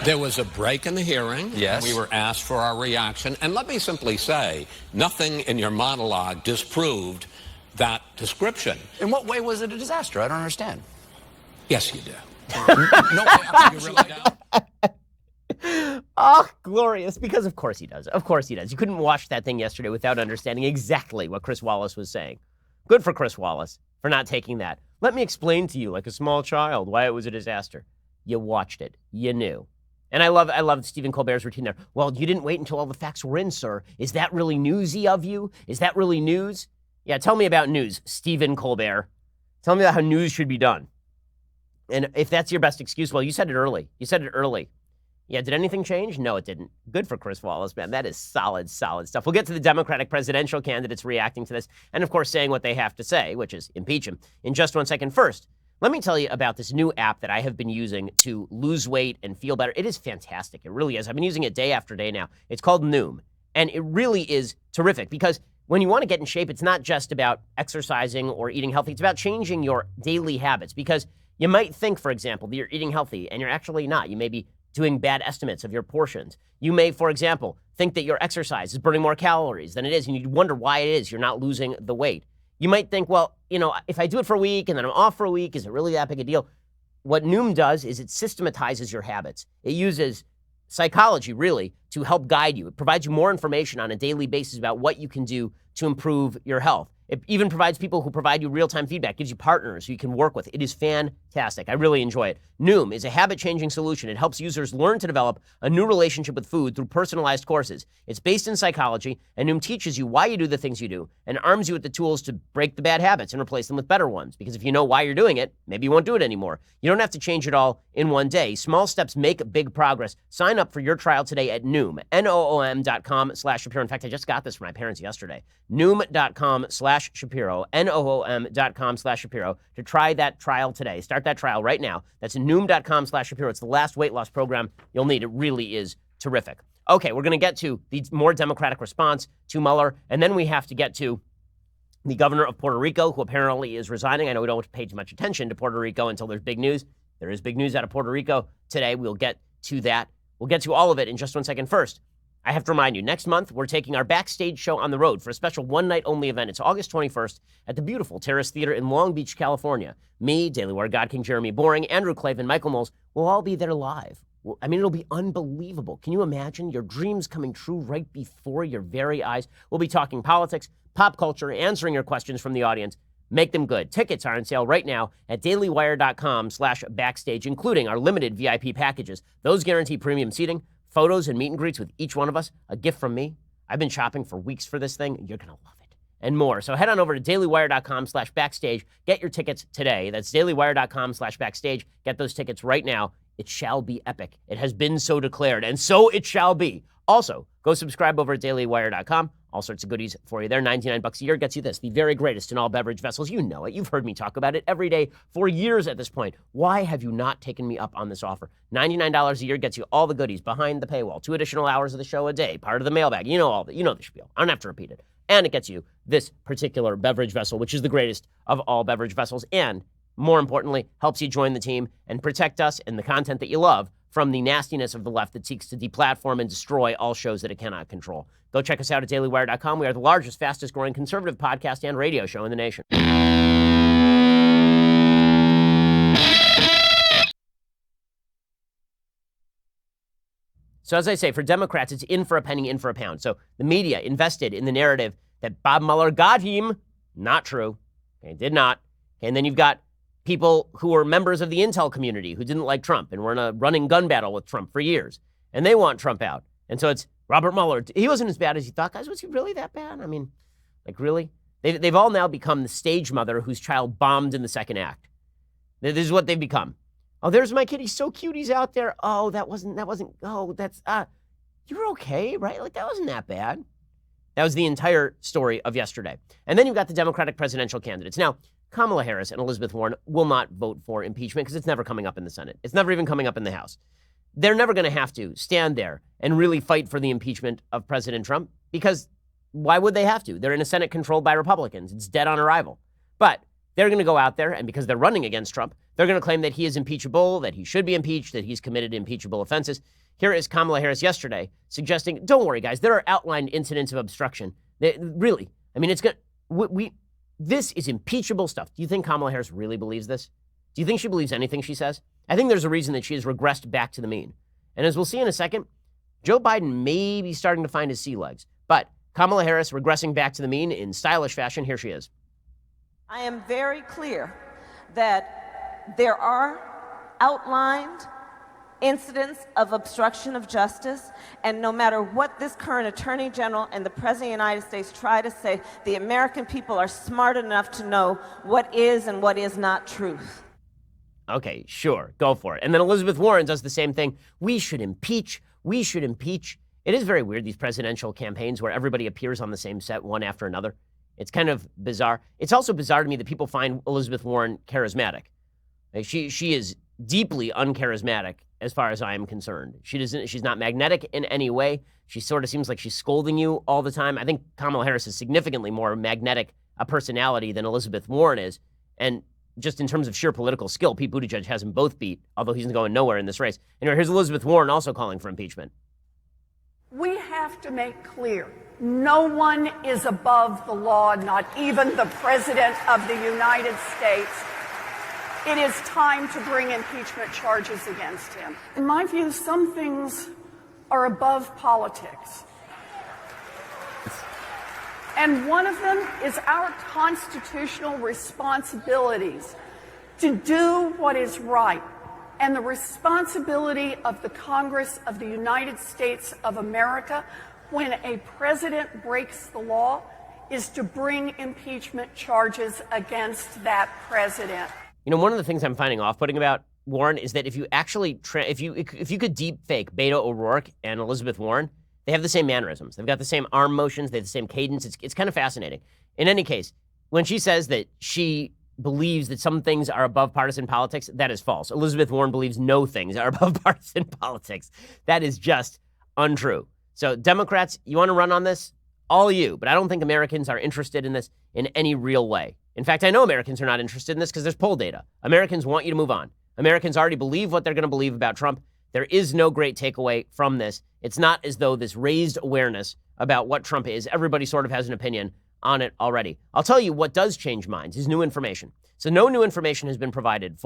There was a break in the hearing. Yes. We were asked for our reaction. And let me simply say, nothing in your monologue disproved that description. In what way was it a disaster? I don't understand. Yes, you do. No, you really don't. Oh, glorious. Because of course he does. Of course he does. You couldn't watch that thing yesterday without understanding exactly what Chris Wallace was saying. Good for Chris Wallace for not taking that. Let me explain to you like a small child why it was a disaster. You watched it. You knew. And I love Stephen Colbert's routine there. Well, you didn't wait until all the facts were in, sir. Is that really newsy of you? Is that really news? Yeah, tell me about news, Stephen Colbert. Tell me about how news should be done. And if that's your best excuse, well, you said it early. Yeah, did anything change? No, it didn't. Good for Chris Wallace, man. That is solid stuff. We'll get to the Democratic presidential candidates reacting to this and, of course, saying what they have to say, which is impeach him, in just 1 second. First, let me tell you about this new app that I have been using to lose weight and feel better. It is fantastic. It really is. I've been using it day after day now. It's called Noom, and it really is terrific because when you want to get in shape, it's not just about exercising or eating healthy. It's about changing your daily habits because you might think, for example, that you're eating healthy and you're actually not. You may be doing bad estimates of your portions. You may, for example, think that your exercise is burning more calories than it is, and you wonder why it is you're not losing the weight. You might think, well, if I do it for a week and then I'm off for a week, is it really that big a deal? What Noom does is it systematizes your habits. It uses psychology, really, to help guide you. It provides you more information on a daily basis about what you can do to improve your health. It even provides people who provide you real-time feedback, gives you partners who you can work with. It is fantastic. I really enjoy it. Noom is a habit-changing solution. It helps users learn to develop a new relationship with food through personalized courses. It's based in psychology, and Noom teaches you why you do the things you do and arms you with the tools to break the bad habits and replace them with better ones. Because if you know why you're doing it, maybe you won't do it anymore. You don't have to change it all in one day. Small steps make big progress. Sign up for your trial today at Noom, Noom.com/Shapiro. In fact, I just got this from my parents yesterday. Noom.com/Shapiro, Noom.com/Shapiro to try that trial today. Start that trial right now. That's Noom.com/Shapiro. It's the last weight loss program you'll need. It really is terrific. Okay, we're going to get to the more Democratic response to Mueller, and then we have to get to the governor of Puerto Rico, who apparently is resigning. I know we don't pay too much attention to Puerto Rico until there's big news. There is big news out of Puerto Rico today. We'll get to that. We'll get to all of it in just 1 second. First, I have to remind you, next month, we're taking our backstage show on the road for a special one-night-only event. It's August 21st at the beautiful Terrace Theater in Long Beach, California. Me, Daily Wire God King Jeremy Boring, Andrew Klavan, Michael Knowles will all be there live. I mean, it'll be unbelievable. Can you imagine your dreams coming true right before your very eyes? We'll be talking politics, pop culture, answering your questions from the audience. Make them good. Tickets are on sale right now at dailywire.com/backstage, including our limited VIP packages. Those guarantee premium seating, photos and meet and greets with each one of us, a gift from me. I've been shopping for weeks for this thing. You're going to love it. And more. So head on over to dailywire.com/backstage. Get your tickets today. That's dailywire.com/backstage. Get those tickets right now. It shall be epic. It has been so declared, and so it shall be. Also, go subscribe over at dailywire.com. All sorts of goodies for you there. $99 a year gets you this, the very greatest in all beverage vessels. You know it. You've heard me talk about it every day for years at this point. Why have you not taken me up on this offer? $99 a year gets you all the goodies behind the paywall, 2 additional hours of the show a day, part of the mailbag. You know the spiel. I don't have to repeat it. And it gets you this particular beverage vessel, which is the greatest of all beverage vessels, and more importantly, helps you join the team and protect us and the content that you love from the nastiness of the left that seeks to deplatform and destroy all shows that it cannot control. Go check us out at dailywire.com. We are the largest, fastest growing conservative podcast and radio show in the nation. So as I say, for Democrats, it's in for a penny, in for a pound. So the media invested in the narrative that Bob Mueller got him. Not true. Okay, did not. And then you've got people who were members of the intel community who didn't like Trump and were in a running gun battle with Trump for years. And they want Trump out. And so it's Robert Mueller. He wasn't as bad as you thought. Guys, was he really that bad? I mean, like, really? They've all now become the stage mother whose child bombed in the second act. This is what they've become. Oh, there's my kid. He's so cute. He's out there. Oh, you're okay, right? Like, that wasn't that bad. That was the entire story of yesterday. And then you've got the Democratic presidential candidates. Now, Kamala Harris and Elizabeth Warren will not vote for impeachment because it's never coming up in the Senate. It's never even coming up in the House. They're never going to have to stand there and really fight for the impeachment of President Trump because why would they have to? They're in a Senate controlled by Republicans. It's dead on arrival. But they're going to go out there, and because they're running against Trump, they're going to claim that he is impeachable, that he should be impeached, that he's committed impeachable offenses. Here is Kamala Harris yesterday suggesting, don't worry, guys, there are outlined incidents of obstruction. Really, I mean, this is impeachable stuff. Do you think Kamala Harris really believes this? Do you think she believes anything she says? I think there's a reason that she has regressed back to the mean. And as we'll see in a second, Joe Biden may be starting to find his sea legs. But Kamala Harris regressing back to the mean in stylish fashion. Here she is. I am very clear that there are outlined incidents of obstruction of justice, and no matter what this current Attorney General and the President of the United States try to say, the American people are smart enough to know what is and what is not truth. Okay, sure, go for it. And then Elizabeth Warren does the same thing. We should impeach. We should impeach. It is very weird, these presidential campaigns where everybody appears on the same set one after another. It's kind of bizarre. It's also bizarre to me that people find Elizabeth Warren charismatic. She is deeply uncharismatic as far as I am concerned. She's not magnetic in any way. She sort of seems like she's scolding you all the time. I think Kamala Harris is significantly more magnetic a personality than Elizabeth Warren is. And just in terms of sheer political skill, Pete Buttigieg has them both beat, although he's going nowhere in this race. Anyway, here's Elizabeth Warren also calling for impeachment. We have to make clear, no one is above the law, not even the President of the United States. It is time to bring impeachment charges against him. In my view, some things are above politics. And one of them is our constitutional responsibilities to do what is right. And the responsibility of the Congress of the United States of America, when a president breaks the law, is to bring impeachment charges against that president. You know, one of the things I'm finding off-putting about Warren is that if you actually, if you could deep fake Beto O'Rourke and Elizabeth Warren, they have the same mannerisms. They've got the same arm motions. They have the same cadence. It's kind of fascinating. In any case, when she says that she believes that some things are above partisan politics, that is false. Elizabeth Warren believes no things are above partisan politics. That is just untrue. So Democrats, you want to run on this? All you. But I don't think Americans are interested in this in any real way. In fact, I know Americans are not interested in this because there's poll data. Americans want you to move on. Americans already believe what they're going to believe about Trump. There is no great takeaway from this. It's not as though this raised awareness about what Trump is. Everybody sort of has an opinion on it already. I'll tell you what does change minds is new information. So no new information has been provided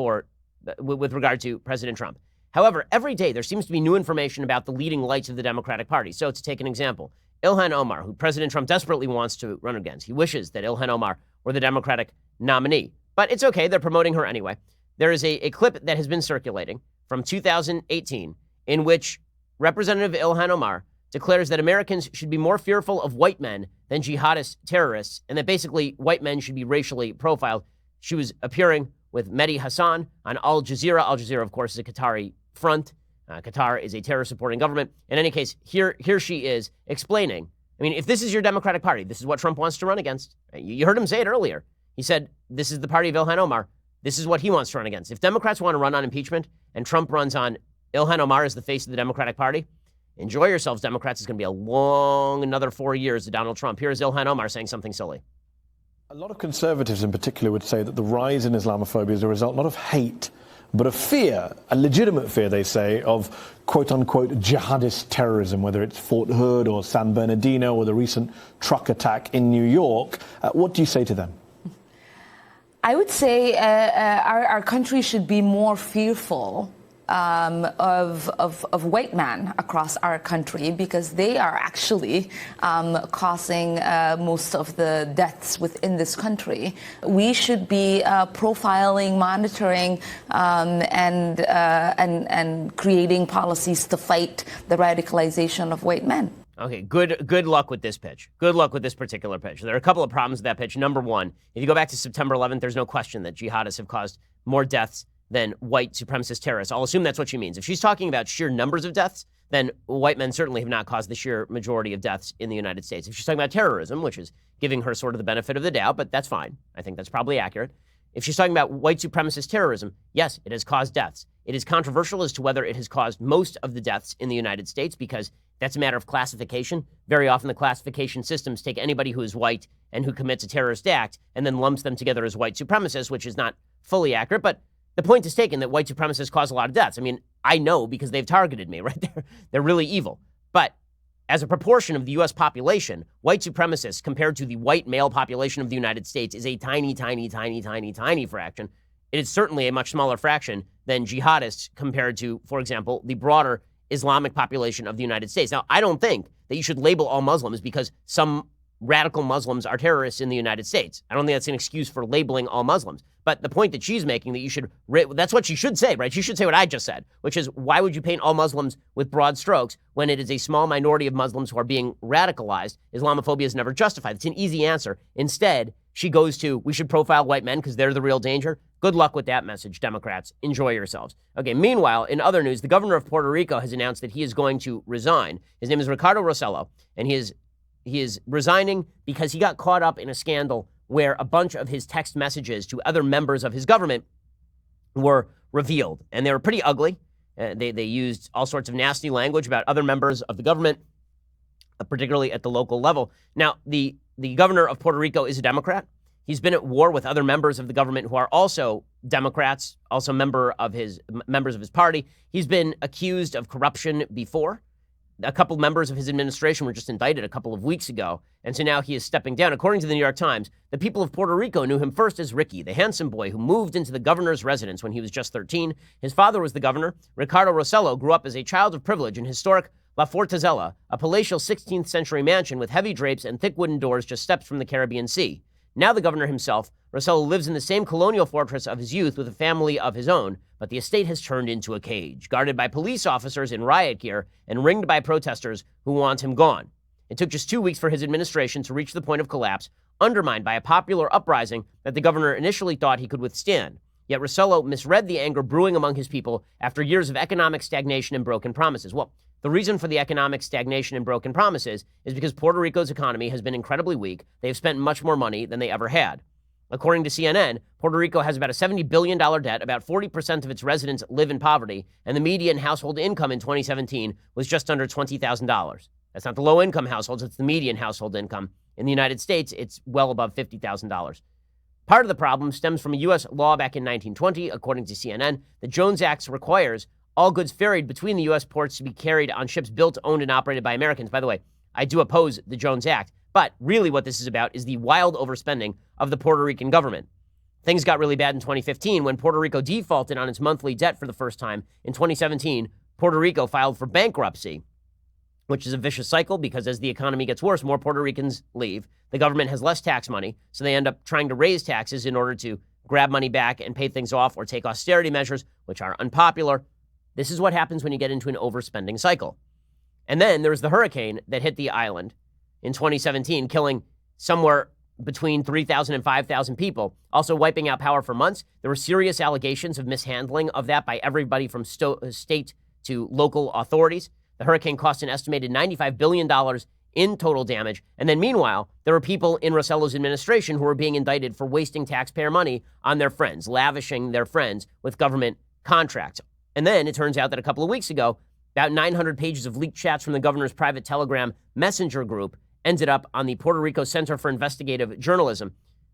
with regard to President Trump. However, every day there seems to be new information about the leading lights of the Democratic Party. So to take an example, Ilhan Omar, who President Trump desperately wants to run against. He wishes that Ilhan Omar were the Democratic nominee. But it's okay. They're promoting her anyway. There is a clip that has been circulating from 2018 in which Representative Ilhan Omar declares that Americans should be more fearful of white men than jihadist terrorists, and that basically white men should be racially profiled. She was appearing with Mehdi Hassan on Al Jazeera. Al Jazeera, of course, is a Qatari front. Qatar is a terror-supporting government. In any case, here she is explaining. I mean, if this is your Democratic Party, this is what Trump wants to run against. You heard him say it earlier. He said, this is the party of Ilhan Omar. This is what he wants to run against. If Democrats want to run on impeachment and Trump runs on Ilhan Omar as the face of the Democratic Party, enjoy yourselves, Democrats. It's going to be a long another 4 years of Donald Trump. Here's Ilhan Omar saying something silly. A lot of conservatives in particular would say that the rise in Islamophobia is a result not of hate, but of fear, a legitimate fear, they say, of quote-unquote jihadist terrorism, whether it's Fort Hood or San Bernardino or the recent truck attack in New York. What do you say to them? I would say our country should be more fearful of white men across our country, because they are actually causing most of the deaths within this country. We should be profiling, monitoring, and creating policies to fight the radicalization of white men. Okay, good luck with this pitch. Good luck with this particular pitch. There are a couple of problems with that pitch. Number one, if you go back to September 11th, there's no question that jihadists have caused more deaths than white supremacist terrorists. I'll assume that's what she means. If she's talking about sheer numbers of deaths, then white men certainly have not caused the sheer majority of deaths in the United States. If she's talking about terrorism, which is giving her sort of the benefit of the doubt, but that's fine. I think that's probably accurate. If she's talking about white supremacist terrorism, yes, it has caused deaths. It is controversial as to whether it has caused most of the deaths in the United States, because that's a matter of classification. Very often the classification systems take anybody who is white and who commits a terrorist act and then lumps them together as white supremacists, which is not fully accurate. But the point is taken that white supremacists cause a lot of deaths. I mean, I know because they've targeted me, right? They're really evil. But as a proportion of the U.S. population, white supremacists compared to the white male population of the United States is a tiny, tiny, tiny, tiny, tiny fraction. It is certainly a much smaller fraction than jihadists compared to, for example, the broader Islamic population of the United States. Now, I don't think that you should label all Muslims because some radical Muslims are terrorists in the United States. I don't think that's an excuse for labeling all Muslims. But the point that she's making, that you should, that's what she should say, right? She should say what I just said, which is, why would you paint all Muslims with broad strokes when it is a small minority of Muslims who are being radicalized? Islamophobia is never justified. It's an easy answer. Instead, she goes to, we should profile white men because they're the real danger. Good luck with that message, Democrats. Enjoy yourselves. Okay, meanwhile, in other news, the governor of Puerto Rico has announced that he is going to resign. His name is Ricardo Rossello, and he is resigning because he got caught up in a scandal where a bunch of his text messages to other members of his government were revealed. And they were pretty ugly. They used all sorts of nasty language about other members of the government, particularly at the local level. Now, the governor of Puerto Rico is a Democrat. He's been at war with other members of the government who are also Democrats, also members of his party. He's been accused of corruption before. A couple members of his administration were just indicted a couple of weeks ago, and so now he is stepping down. According to the New York Times, the people of Puerto Rico knew him first as Ricky, the handsome boy who moved into the governor's residence when he was just 13. His father was the governor. Ricardo Rossello grew up as a child of privilege in historic La Fortaleza, a palatial 16th century mansion with heavy drapes and thick wooden doors just steps from the Caribbean Sea. Now the governor himself, Rossello, lives in the same colonial fortress of his youth with a family of his own, but the estate has turned into a cage, guarded by police officers in riot gear and ringed by protesters who want him gone. It took just 2 weeks for his administration to reach the point of collapse, undermined by a popular uprising that the governor initially thought he could withstand. Yet Rossello misread the anger brewing among his people after years of economic stagnation and broken promises. Well, the reason for the economic stagnation and broken promises is because Puerto Rico's economy has been incredibly weak. They have spent much more money than they ever had. According to CNN, Puerto Rico has about a $70 billion debt, about 40% of its residents live in poverty, and the median household income in 2017 was just under $20,000. That's not the low-income households, it's the median household income. In the United States, it's well above $50,000. Part of the problem stems from a U.S. law back in 1920, according to CNN. The Jones Act requires all goods ferried between the U.S. ports to be carried on ships built, owned, and operated by Americans. By the way, I do oppose the Jones Act, but really what this is about is the wild overspending of the Puerto Rican government. Things got really bad in 2015 when Puerto Rico defaulted on its monthly debt for the first time. In 2017, Puerto Rico filed for bankruptcy, which is a vicious cycle because as the economy gets worse, more Puerto Ricans leave. The government has less tax money, so they end up trying to raise taxes in order to grab money back and pay things off or take austerity measures, which are unpopular. This is what happens when you get into an overspending cycle. And then there's the hurricane that hit the island in 2017, killing somewhere between 3,000 and 5,000 people, also wiping out power for months. There were serious allegations of mishandling of that by everybody from state to local authorities. The hurricane cost an estimated $95 billion in total damage. And then meanwhile, there were people in Rossello's administration who were being indicted for wasting taxpayer money on their friends, lavishing their friends with government contracts. And then it turns out that a couple of weeks ago, about 900 pages of leaked chats from the governor's private Telegram messenger group ended up on the Puerto Rico Center for Investigative Journalism.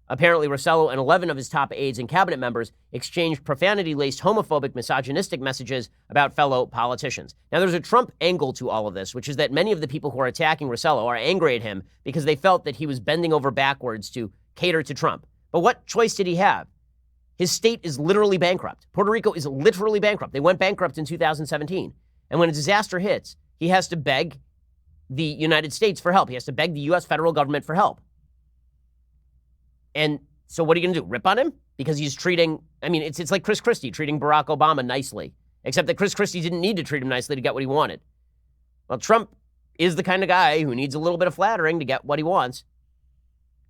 Apparently, Rossello and 11 of his top aides and cabinet members exchanged profanity-laced, homophobic, misogynistic messages about fellow politicians. Now, there's a Trump angle to all of this, which is that many of the people who are attacking Rossello are angry at him because they felt that he was bending over backwards to cater to Trump. But what choice did he have? His state is literally bankrupt. Puerto Rico is literally bankrupt. They went bankrupt in 2017. And when a disaster hits, he has to beg the United States for help. He has to beg the U.S. federal government for help. And so what are you going to do? Rip on him? Because he's treating, it's like Chris Christie treating Barack Obama nicely, except that Chris Christie didn't need to treat him nicely to get what he wanted. Well, Trump is the kind of guy who needs a little bit of flattering to get what he wants.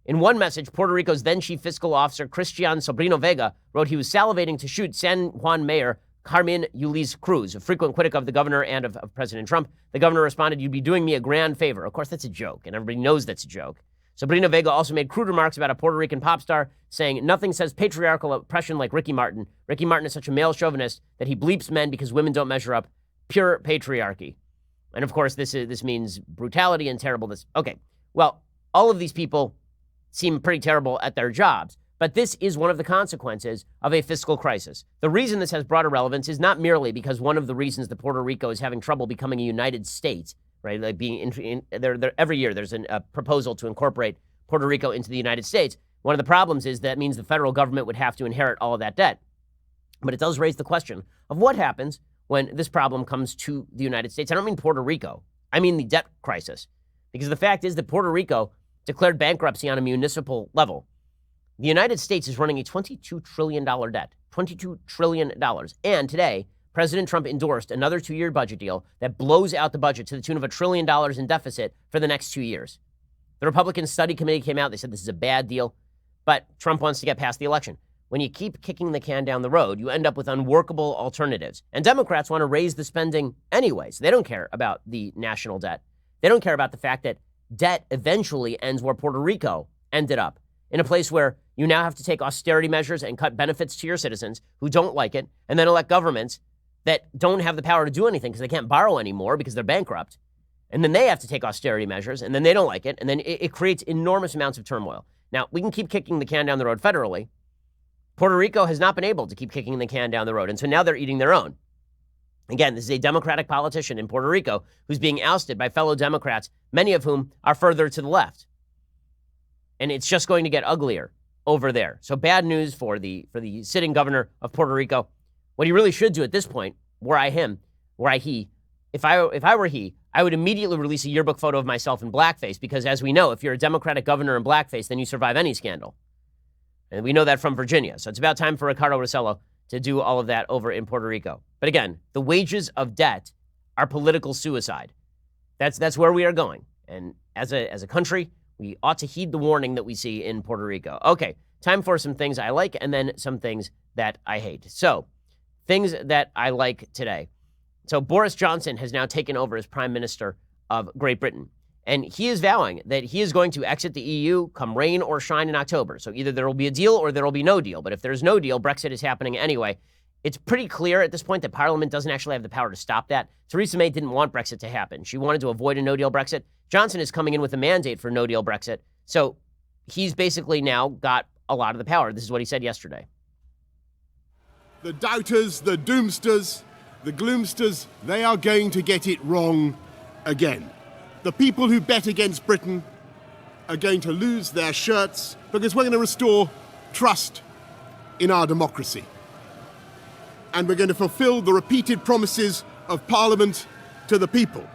In one message, Puerto Rico's then chief fiscal officer, Cristian Sobrino Vega, wrote he was salivating to shoot San Juan Mayor Carmen Yulín Cruz, a frequent critic of the governor and of President Trump. The governor responded, "You'd be doing me a grand favor." Of course, that's a joke, and everybody knows that's a joke. Sobrino Vega also made crude remarks about a Puerto Rican pop star, saying nothing says patriarchal oppression like Ricky Martin. Ricky Martin is such a male chauvinist that he bleeps men because women don't measure up. Pure patriarchy. And of course, this means brutality and terribleness. Okay, well, all of these people seem pretty terrible at their jobs, but this is one of the consequences of a fiscal crisis. The reason this has broader relevance is not merely because one of the reasons that Puerto Rico is having trouble becoming a United States, right? Like being every year there's a proposal to incorporate Puerto Rico into the United States. One of the problems is that means the federal government would have to inherit all of that debt. But it does raise the question of what happens when this problem comes to the United States. I don't mean Puerto Rico. I mean the debt crisis. Because the fact is that Puerto Rico declared bankruptcy on a municipal level. The United States is running a $22 trillion debt. $22 trillion. And today, President Trump endorsed another 2-year budget deal that blows out the budget to the tune of $1 trillion in deficit for the next 2 years. The Republican study committee came out. They said this is a bad deal, but Trump wants to get past the election. When you keep kicking the can down the road, you end up with unworkable alternatives. And Democrats want to raise the spending anyways. They don't care about the national debt. They don't care about the fact that debt eventually ends where Puerto Rico ended up, in a place where you now have to take austerity measures and cut benefits to your citizens who don't like it, and then elect governments that don't have the power to do anything because they can't borrow anymore because they're bankrupt. And then they have to take austerity measures, and then they don't like it, and then it creates enormous amounts of turmoil. Now, we can keep kicking the can down the road federally. Puerto Rico has not been able to keep kicking the can down the road, and so now they're eating their own. Again, this is a Democratic politician in Puerto Rico who's being ousted by fellow Democrats, many of whom are further to the left. And it's just going to get uglier over there. So bad news for the sitting governor of Puerto Rico. What he really should do at this point, if I were he, I would immediately release a yearbook photo of myself in blackface, because as we know, if you're a Democratic governor in blackface, then you survive any scandal. And we know that from Virginia. So it's about time for Ricardo Rossello to do all of that over in Puerto Rico. But again, the wages of debt are political suicide. That's where we are going. And as a country, we ought to heed the warning that we see in Puerto Rico. Okay, time for some things I like and then some things that I hate. So, things that I like today. So Boris Johnson has now taken over as Prime Minister of Great Britain. And he is vowing that he is going to exit the EU come rain or shine in October. So either there will be a deal or there will be no deal. But if there's no deal, Brexit is happening anyway. It's pretty clear at this point that Parliament doesn't actually have the power to stop that. Theresa May didn't want Brexit to happen. She wanted to avoid a no-deal Brexit. Johnson is coming in with a mandate for no-deal Brexit. So he's basically now got a lot of the power. This is what he said yesterday. The doubters, the doomsters, The gloomsters, they are going to get it wrong again. The people who bet against Britain are going to lose their shirts because we're going to restore trust in our democracy. And we're going to fulfill the repeated promises of Parliament to the people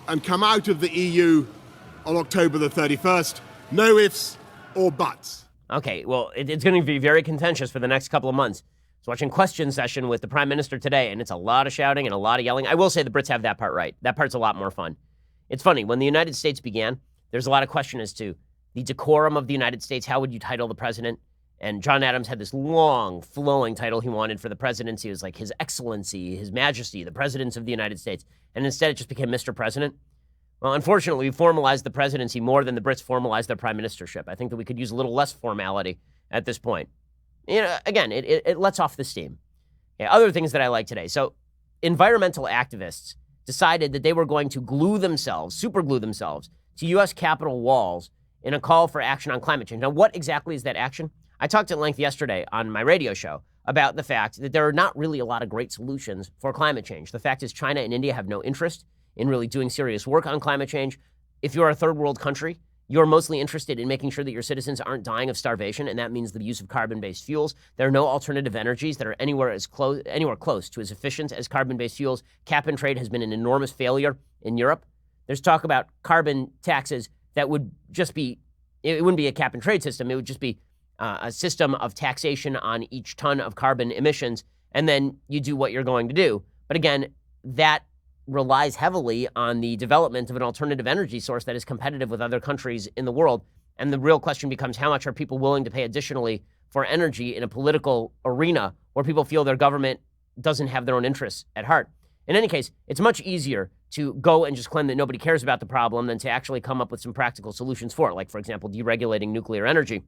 and come out of the EU on October the 31st. No ifs or buts. Okay, well, it's going to be very contentious for the next couple of months. I was watching Question Session with the Prime Minister today, and it's a lot of shouting and a lot of yelling. I will say the Brits have that part right. That part's a lot more fun. It's funny, when the United States began, there's a lot of question as to the decorum of the United States. How would you title the president? And John Adams had this long, flowing title he wanted for the presidency. It was like His Excellency, His Majesty, the Presidents of the United States. And instead, it just became Mr. President. Well, unfortunately, we formalized the presidency more than the Brits formalized their prime ministership. I think that we could use a little less formality at this point. You know, again, it lets off the steam. Yeah, other things that I like today. So environmental activists decided that they were going to glue themselves, super glue themselves, to U.S. Capitol walls in a call for action on climate change. Now, what exactly is that action? I talked at length yesterday on my radio show about the fact that there are not really a lot of great solutions for climate change. The fact is China and India have no interest in really doing serious work on climate change. If you're a third world country, you're mostly interested in making sure that your citizens aren't dying of starvation, and that means the use of carbon-based fuels. There are no alternative energies that are anywhere close to as efficient as carbon-based fuels. Cap and trade has been an enormous failure in Europe. There's talk about carbon taxes that would just be, it wouldn't be a cap and trade system. It would just be a system of taxation on each ton of carbon emissions, and then you do what you're going to do. But again, that relies heavily on the development of an alternative energy source that is competitive with other countries in the world. And the real question becomes, how much are people willing to pay additionally for energy in a political arena where people feel their government doesn't have their own interests at heart? In any case, it's much easier to go and just claim that nobody cares about the problem than to actually come up with some practical solutions for it, like, for example, deregulating nuclear energy.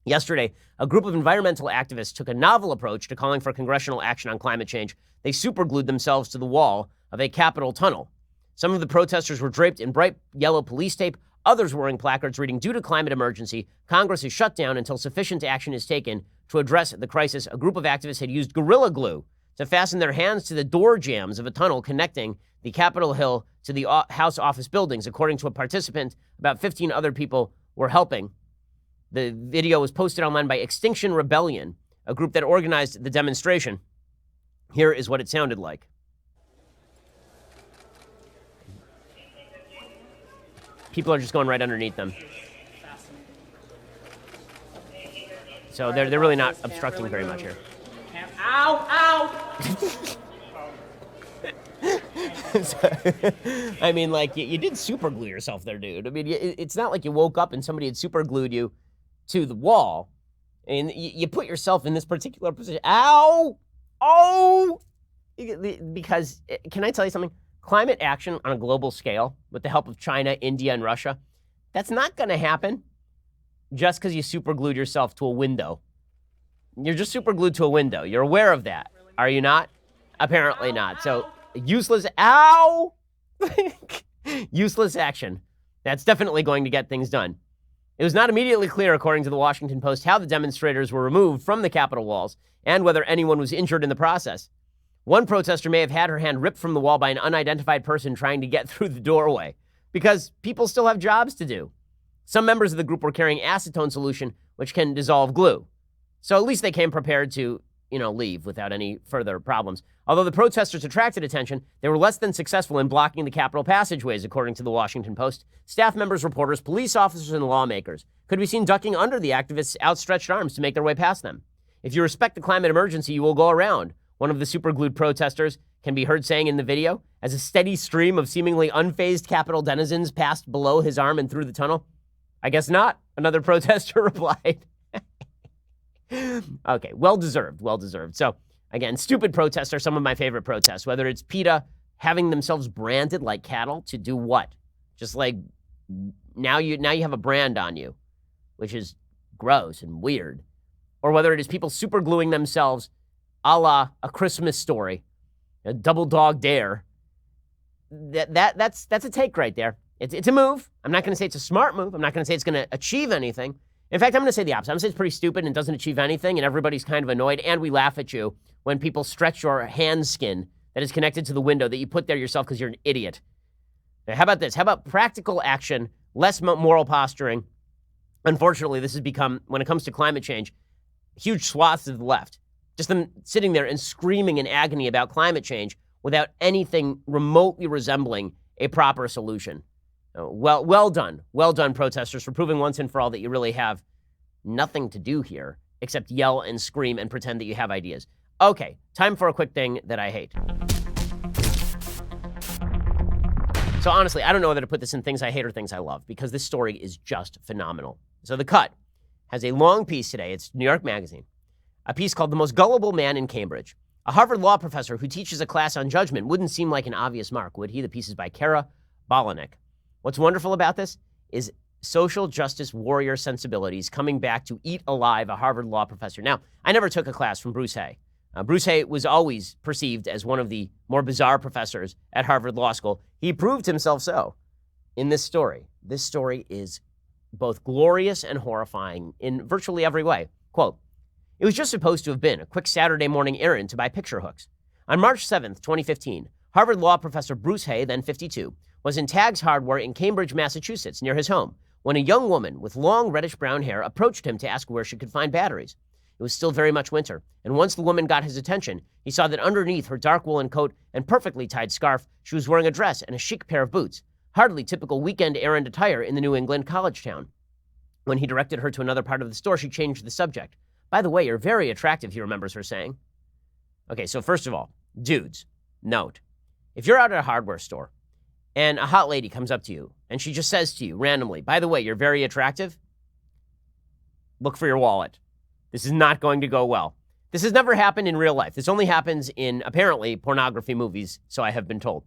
Yesterday, a group of environmental activists took a novel approach to calling for congressional action on climate change. They superglued themselves to the wall of a Capitol tunnel. Some of the protesters were draped in bright yellow police tape. Others were wearing placards reading, "Due to climate emergency, Congress is shut down until sufficient action is taken to address the crisis." A group of activists had used Gorilla Glue to fasten their hands to the door jambs of a tunnel connecting the Capitol Hill to the House office buildings. According to a participant, about 15 other people were helping. The video was posted online by Extinction Rebellion, a group that organized the demonstration. Here is what it sounded like. People are just going right underneath them. So they're really not obstructing very much here. Ow! I mean, like, you did super glue yourself there, dude. I mean, it's not like you woke up and somebody had super glued you to the wall. And you put yourself in this particular position. Ow! Oh! Because, can I tell you something? Climate action on a global scale, with the help of China, India, and Russia, that's not going to happen just because you super glued yourself to a window. You're just super glued to a window. You're aware of that, are you not? Apparently not. So, useless, ow! Useless action. That's definitely going to get things done. It was not immediately clear, according to the Washington Post, how the demonstrators were removed from the Capitol walls and whether anyone was injured in the process. One protester may have had her hand ripped from the wall by an unidentified person trying to get through the doorway, because people still have jobs to do. Some members of the group were carrying acetone solution, which can dissolve glue. So at least they came prepared to, leave without any further problems. Although the protesters attracted attention, they were less than successful in blocking the Capitol passageways, according to the Washington Post. Staff members, reporters, police officers, and lawmakers could be seen ducking under the activists' outstretched arms to make their way past them. "If you respect the climate emergency, you will go around," one of the superglued protesters can be heard saying in the video, as a steady stream of seemingly unfazed Capitol denizens passed below his arm and through the tunnel. "I guess not," another protester replied. Okay, well-deserved. So, again, stupid protests are some of my favorite protests, whether it's PETA having themselves branded like cattle to do what? Just like, now you have a brand on you, which is gross and weird. Or whether it is people supergluing themselves a la A Christmas Story, a Double Dog Dare. That's a take right there. It's a move. I'm not going to say it's a smart move. I'm not going to say it's going to achieve anything. In fact, I'm going to say the opposite. I'm going to say it's pretty stupid and doesn't achieve anything, and everybody's kind of annoyed, and we laugh at you when people stretch your hand skin that is connected to the window that you put there yourself because you're an idiot. Now, how about this? How about practical action, less moral posturing? Unfortunately, this has become, when it comes to climate change, huge swaths of the left. Just them sitting there and screaming in agony about climate change without anything remotely resembling a proper solution. Well done, protesters, for proving once and for all that you really have nothing to do here except yell and scream and pretend that you have ideas. Okay, time for a quick thing that I hate. So honestly, I don't know whether to put this in things I hate or things I love, because this story is just phenomenal. So The Cut has a long piece today. It's New York Magazine. A piece called "The Most Gullible Man in Cambridge." A Harvard law professor who teaches a class on judgment wouldn't seem like an obvious mark, would he? The piece is by Kara Balanik. What's wonderful about this is social justice warrior sensibilities coming back to eat alive a Harvard law professor. Now, I never took a class from Bruce Hay. Bruce Hay was always perceived as one of the more bizarre professors at Harvard Law School. He proved himself so in this story. This story is both glorious and horrifying in virtually every way. Quote, "It was just supposed to have been a quick Saturday morning errand to buy picture hooks. On March 7th, 2015, Harvard law professor Bruce Hay, then 52, was in Tagg's Hardware in Cambridge, Massachusetts, near his home, when a young woman with long reddish-brown hair approached him to ask where she could find batteries. It was still very much winter, and once the woman got his attention, he saw that underneath her dark woolen coat and perfectly tied scarf, she was wearing a dress and a chic pair of boots, hardly typical weekend errand attire in the New England college town. When he directed her to another part of the store, she changed the subject. 'By the way, you're very attractive,' he remembers her saying." Okay, so first of all, dudes, note, if you're out at a hardware store and a hot lady comes up to you and she just says to you randomly, "By the way, you're very attractive," look for your wallet. This is not going to go well. This has never happened in real life. This only happens in, apparently, pornography movies, so I have been told.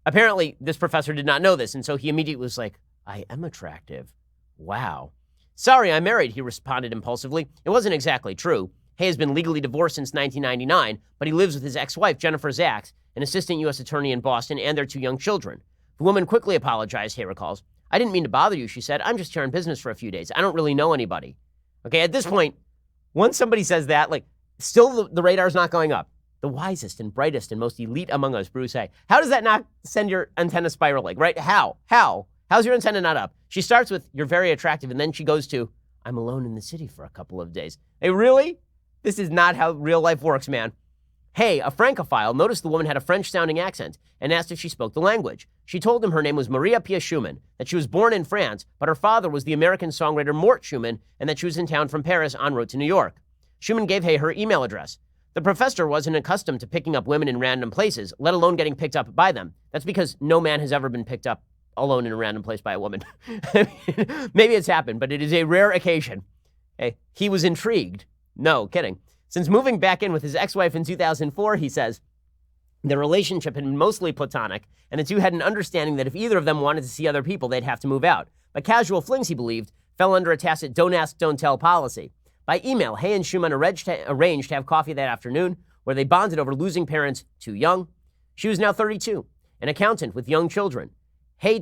Apparently, this professor did not know this, and so he immediately was like, "I am attractive. Wow." "Sorry, I'm married," he responded impulsively. It wasn't exactly true. Hay has been legally divorced since 1999, but he lives with his ex-wife, Jennifer Zaks, an assistant U.S. attorney in Boston, and their 2 young children. The woman quickly apologized, Hay recalls. "I didn't mean to bother you," she said. "I'm just here on business for a few days. I don't really know anybody." Okay, at this point, once somebody says that, still the radar's not going up. The wisest and brightest and most elite among us, Bruce Hay. How does that not send your antenna spiraling, right? How? How's your antenna not up? She starts with, "You're very attractive," and then she goes to, "I'm alone in the city for a couple of days." Hey, really? This is not how real life works, man. Hay, a Francophile, noticed the woman had a French-sounding accent and asked if she spoke the language. She told him her name was Maria Pia Schumann, that she was born in France, but her father was the American songwriter Mort Schumann, and that she was in town from Paris en route to New York. Schumann gave Hay her email address. The professor wasn't accustomed to picking up women in random places, let alone getting picked up by them. That's because no man has ever been picked up alone in a random place by a woman. Maybe it's happened, but it is a rare occasion. Hey, he was intrigued. No, kidding. Since moving back in with his ex-wife in 2004, he says, their relationship had been mostly platonic, and the two had an understanding that if either of them wanted to see other people, they'd have to move out. But casual flings, he believed, fell under a tacit don't ask, don't tell policy. By email, Hay and Schumann arranged to have coffee that afternoon, where they bonded over losing parents too young. She was now 32, an accountant with young children. Hay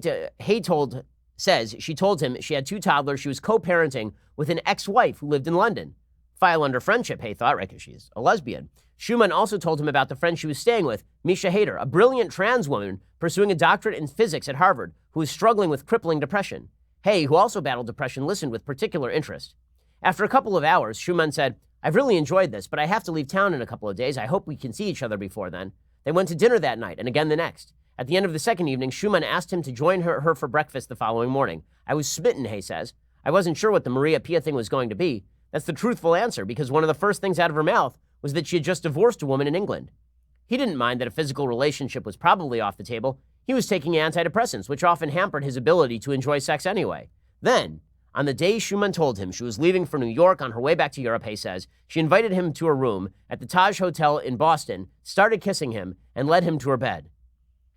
says she told him she had 2 toddlers she was co-parenting with an ex-wife who lived in London. File under friendship, Hay thought, right, because she's a lesbian. Schumann also told him about the friend she was staying with, Misha Hader, a brilliant trans woman pursuing a doctorate in physics at Harvard, who was struggling with crippling depression. Hay, who also battled depression, listened with particular interest. After a couple of hours, Schumann said, "I've really enjoyed this, but I have to leave town in a couple of days. I hope we can see each other before then." They went to dinner that night and again the next. At the end of the second evening, Schumann asked him to join her for breakfast the following morning. "I was smitten," Hay says. "I wasn't sure what the Maria Pia thing was going to be." That's the truthful answer, because one of the first things out of her mouth was that she had just divorced a woman in England. He didn't mind that a physical relationship was probably off the table. He was taking antidepressants, which often hampered his ability to enjoy sex anyway. Then, on the day Schumann told him she was leaving for New York on her way back to Europe, Hay says, she invited him to her room at the Taj Hotel in Boston, started kissing him, and led him to her bed.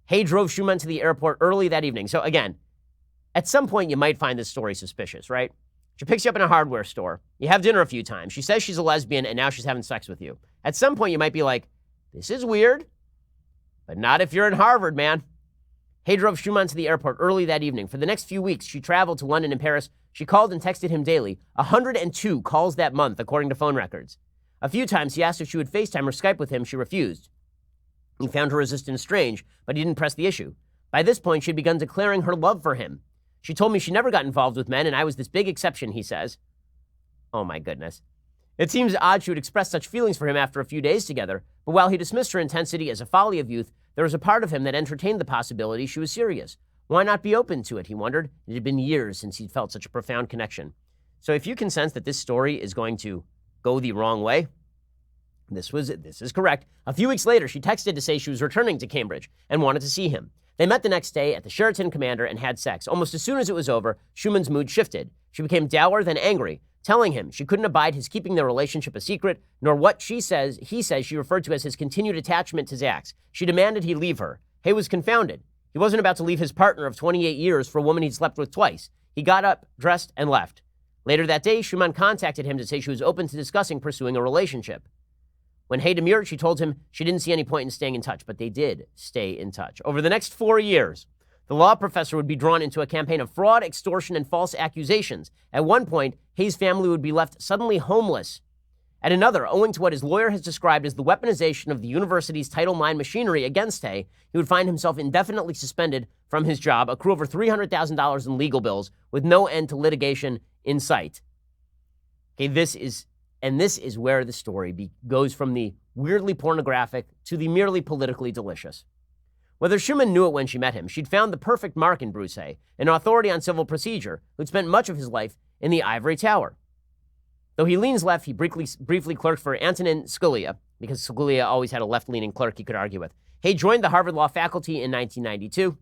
Hay drove Schumann to the airport early that evening. So again, at some point you might find this story suspicious, right? She picks you up in a hardware store. You have dinner a few times. She says she's a lesbian, and now she's having sex with you. At some point, you might be like, this is weird, but not if you're in Harvard, man. Hay drove Schumann to the airport early that evening. For the next few weeks, she traveled to London and Paris. She called and texted him daily, 102 calls that month, according to phone records. A few times, he asked if she would FaceTime or Skype with him. She refused. He found her resistance strange, but he didn't press the issue. By this point, she had begun declaring her love for him. She told me she never got involved with men, and I was this big exception, he says. Oh my goodness. It seems odd she would express such feelings for him after a few days together, but while he dismissed her intensity as a folly of youth, there was a part of him that entertained the possibility she was serious. Why not be open to it, he wondered. It had been years since he'd felt such a profound connection. So if you can sense that this story is going to go the wrong way, this is correct. A few weeks later, she texted to say she was returning to Cambridge and wanted to see him. They met the next day at the Sheraton Commander and had sex. Almost as soon as it was over, Schumann's mood shifted. She became dour, then angry, telling him she couldn't abide his keeping their relationship a secret, nor what he says she referred to as his continued attachment to Zach's. She demanded he leave her. Hay was confounded. He wasn't about to leave his partner of 28 years for a woman he'd slept with twice. He got up, dressed, and left. Later that day, Schumann contacted him to say she was open to discussing pursuing a relationship. When Hay demurred, she told him she didn't see any point in staying in touch, but they did stay in touch. Over the next 4 years, the law professor would be drawn into a campaign of fraud, extortion, and false accusations. At one point, Hay's family would be left suddenly homeless. At another, owing to what his lawyer has described as the weaponization of the university's Title IX machinery against Hay, he would find himself indefinitely suspended from his job, accrue over $300,000 in legal bills, with no end to litigation in sight. Okay, this is where the story goes from the weirdly pornographic to the merely politically delicious. Whether Schumann knew it when she met him, she'd found the perfect mark in Bruce Hay, an authority on civil procedure who'd spent much of his life in the ivory tower. Though he leans left, he briefly clerked for Antonin Scalia, because Scalia always had a left-leaning clerk he could argue with. Hay joined the Harvard Law faculty in 1992.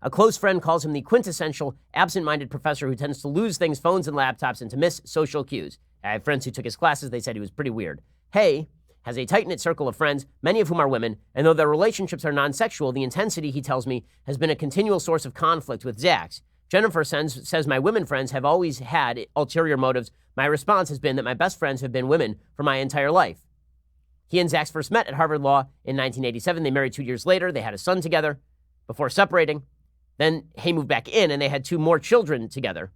A close friend calls him the quintessential absent-minded professor who tends to lose things, phones and laptops, and to miss social cues. I have friends who took his classes. They said he was pretty weird. Hay has a tight-knit circle of friends, many of whom are women, and though their relationships are non-sexual, the intensity, he tells me, has been a continual source of conflict with Zach's. Jennifer says my women friends have always had ulterior motives. My response has been that my best friends have been women for my entire life. He and Zach first met at Harvard Law in 1987. They married 2 years later. They had a son together before separating. Then Hay moved back in, and they had 2 more children together.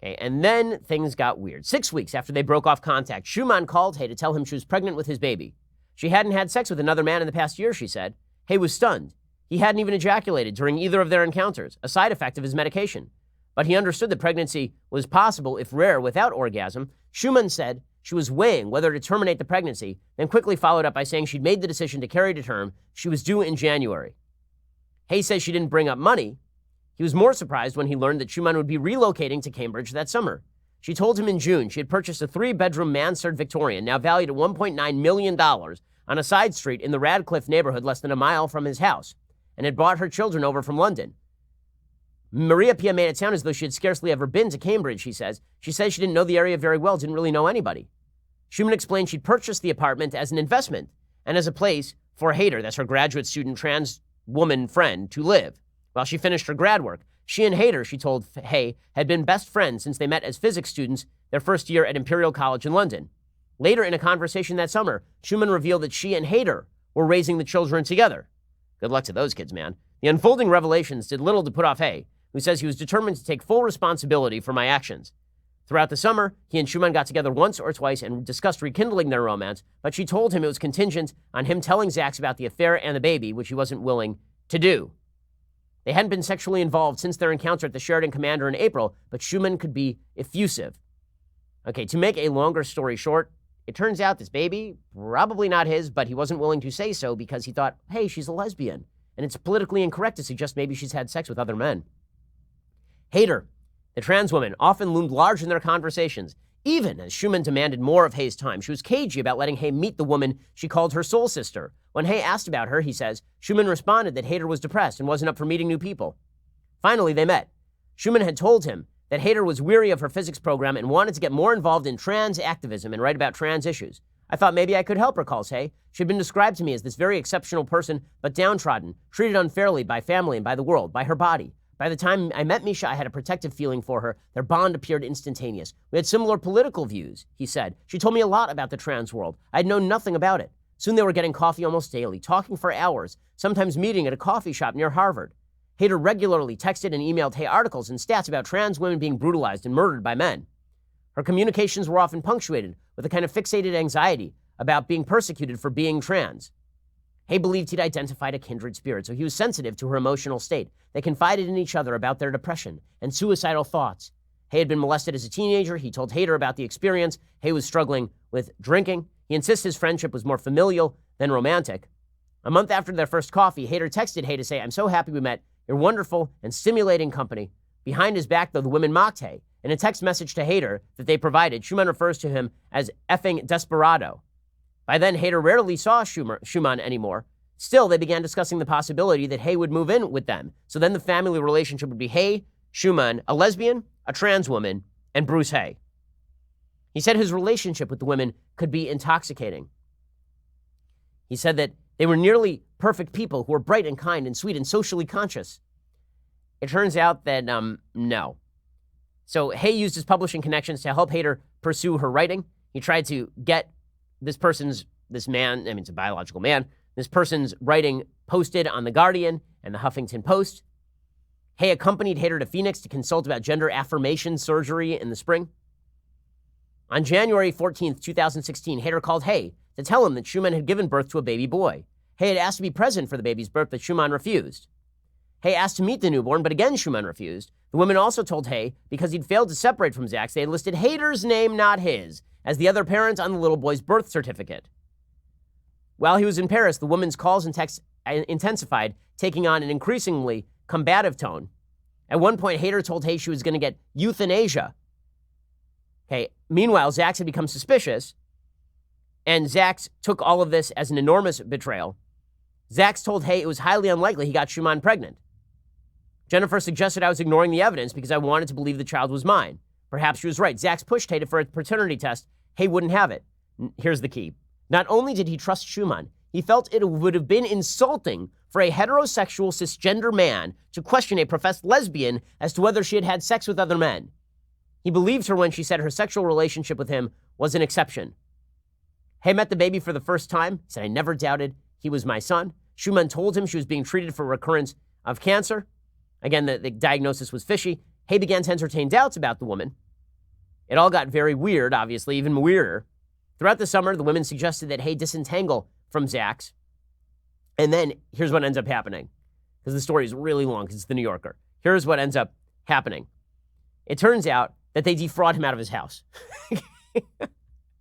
Okay, and then things got weird. 6 weeks after they broke off contact, Schumann called Hay to tell him she was pregnant with his baby. She hadn't had sex with another man in the past year, she said. Hay was stunned. He hadn't even ejaculated during either of their encounters, a side effect of his medication. But he understood that pregnancy was possible, if rare, without orgasm. Schumann said she was weighing whether to terminate the pregnancy, then quickly followed up by saying she'd made the decision to carry to term. She was due in January. Hay says she didn't bring up money. He was more surprised when he learned that Schumann would be relocating to Cambridge that summer. She told him in June she had purchased a 3-bedroom mansard Victorian, now valued at $1.9 million, on a side street in the Radcliffe neighborhood less than a mile from his house, and had brought her children over from London. Maria Pia made it sound as though she had scarcely ever been to Cambridge, she says. She says she didn't know the area very well, didn't really know anybody. Schumann explained she'd purchased the apartment as an investment and as a place for Hayter, that's her graduate student trans woman friend, to live. While she finished her grad work, she and Hayter, she told Hay, had been best friends since they met as physics students their first year at Imperial College in London. Later in a conversation that summer, Schumann revealed that she and Hayter were raising the children together. Good luck to those kids, man. The unfolding revelations did little to put off Hay, who says he was determined to take full responsibility for my actions. Throughout the summer, he and Schumann got together once or twice and discussed rekindling their romance, but she told him it was contingent on him telling Zach about the affair and the baby, which he wasn't willing to do. They hadn't been sexually involved since their encounter at the Sheraton Commander in April, but Schumann could be effusive. Okay, to make a longer story short, it turns out this baby, probably not his, but he wasn't willing to say so because he thought, hey, she's a lesbian, and it's politically incorrect to suggest maybe she's had sex with other men. Hayter, the trans woman, often loomed large in their conversations, even as Schumann demanded more of Hay's time. She was cagey about letting Hay meet the woman she called her soul sister. When Hay asked about her, he says, Schumann responded that Hayter was depressed and wasn't up for meeting new people. Finally, they met. Schumann had told him that Hayter was weary of her physics program and wanted to get more involved in trans activism and write about trans issues. I thought maybe I could help her, calls Hay. She had been described to me as this very exceptional person, but downtrodden, treated unfairly by family and by the world, by her body. By the time I met Misha, I had a protective feeling for her. Their bond appeared instantaneous. We had similar political views, he said. She told me a lot about the trans world. I'd known nothing about it. Soon they were getting coffee almost daily, talking for hours, sometimes meeting at a coffee shop near Harvard. Hayter regularly texted and emailed Hay articles and stats about trans women being brutalized and murdered by men. Her communications were often punctuated with a kind of fixated anxiety about being persecuted for being trans. Hay believed he'd identified a kindred spirit, so he was sensitive to her emotional state. They confided in each other about their depression and suicidal thoughts. Hay had been molested as a teenager. He told Hader about the experience. Hay was struggling with drinking. He insists his friendship was more familial than romantic. A month after their first coffee, Hader texted Hay to say, "I'm so happy we met. You're wonderful and stimulating company." Behind his back, though, the women mocked Hay. In a text message to Hader that they provided, Schumann refers to him as effing desperado. By then, Hader rarely saw Schumann anymore. Still, they began discussing the possibility that Hay would move in with them. So then the family relationship would be Hay, Schumann, a lesbian, a trans woman, and Bruce Hay. He said his relationship with the women could be intoxicating. He said that they were nearly perfect people who were bright and kind and sweet and socially conscious. It turns out that, no. So Hay used his publishing connections to help Hader pursue her writing. He tried to get this man, it's a biological man, this person's writing posted on The Guardian and the Huffington Post. Hay accompanied Hader to Phoenix to consult about gender affirmation surgery in the spring. On January 14th, 2016, Hader called Hay to tell him that Schumann had given birth to a baby boy. Hay had asked to be present for the baby's birth, but Schumann refused. Hay asked to meet the newborn, but again Schumann refused. The women also told Hay, because he'd failed to separate from Zach's, they had listed Hader's name, not his, as the other parent on the little boy's birth certificate. While he was in Paris, the woman's calls and texts intensified, taking on an increasingly combative tone. At one point, Hader told Hay she was going to get euthanasia. Okay. Meanwhile, Zach's had become suspicious, and Zach's took all of this as an enormous betrayal. Zach's told Hay it was highly unlikely he got Schumann pregnant. Jennifer suggested I was ignoring the evidence because I wanted to believe the child was mine. Perhaps she was right. Zach's pushed Hay for a paternity test. Hay wouldn't have it. Here's the key. Not only did he trust Schumann, he felt it would have been insulting for a heterosexual cisgender man to question a professed lesbian as to whether she had had sex with other men. He believed her when she said her sexual relationship with him was an exception. Hay met the baby for the first time. He said, "I never doubted he was my son." Schumann told him she was being treated for recurrence of cancer. Again, the diagnosis was fishy. Hay began to entertain doubts about the woman. It all got very weird, obviously, even weirder. Throughout the summer, the women suggested that Hay disentangle from Zach's. And then here's what ends up happening, because the story is really long, because it's the New Yorker. Here's what ends up happening. It turns out that they defraud him out of his house.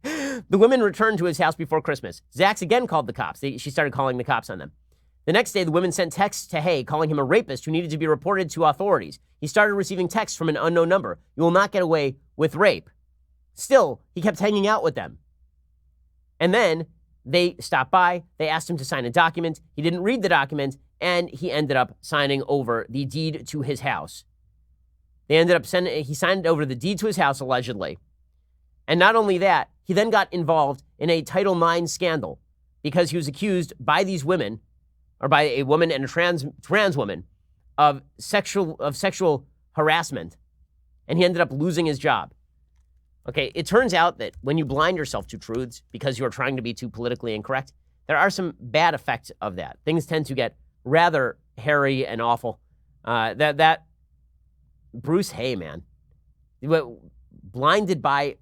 The women returned to his house before Christmas. Zach's again called the cops. She started calling the cops on them. The next day, the women sent texts to Hay calling him a rapist who needed to be reported to authorities. He started receiving texts from an unknown number. "You will not get away with rape." Still, he kept hanging out with them. And then they stopped by. They asked him to sign a document. He didn't read the document, and he ended up signing over the deed to his house. He signed over the deed to his house, allegedly. And not only that, he then got involved in a Title IX scandal because he was accused by these women, or by a woman and a trans woman, of sexual harassment. And he ended up losing his job. Okay, it turns out that when you blind yourself to truths because you're trying to be too politically incorrect, there are some bad effects of that. Things tend to get rather hairy and awful. That Bruce Hay, man, blinded by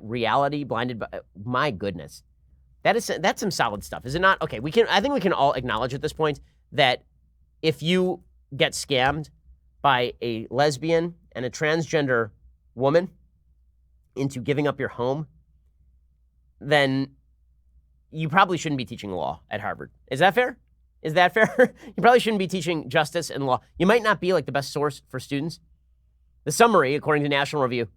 reality, my goodness, that's some solid stuff, is it not? Okay, I think we can all acknowledge at this point that if you get scammed by a lesbian and a transgender woman into giving up your home, then you probably shouldn't be teaching law at Harvard. Is that fair? Is that fair? You probably shouldn't be teaching justice and law. You might not be like the best source for students. The summary, according to National Review,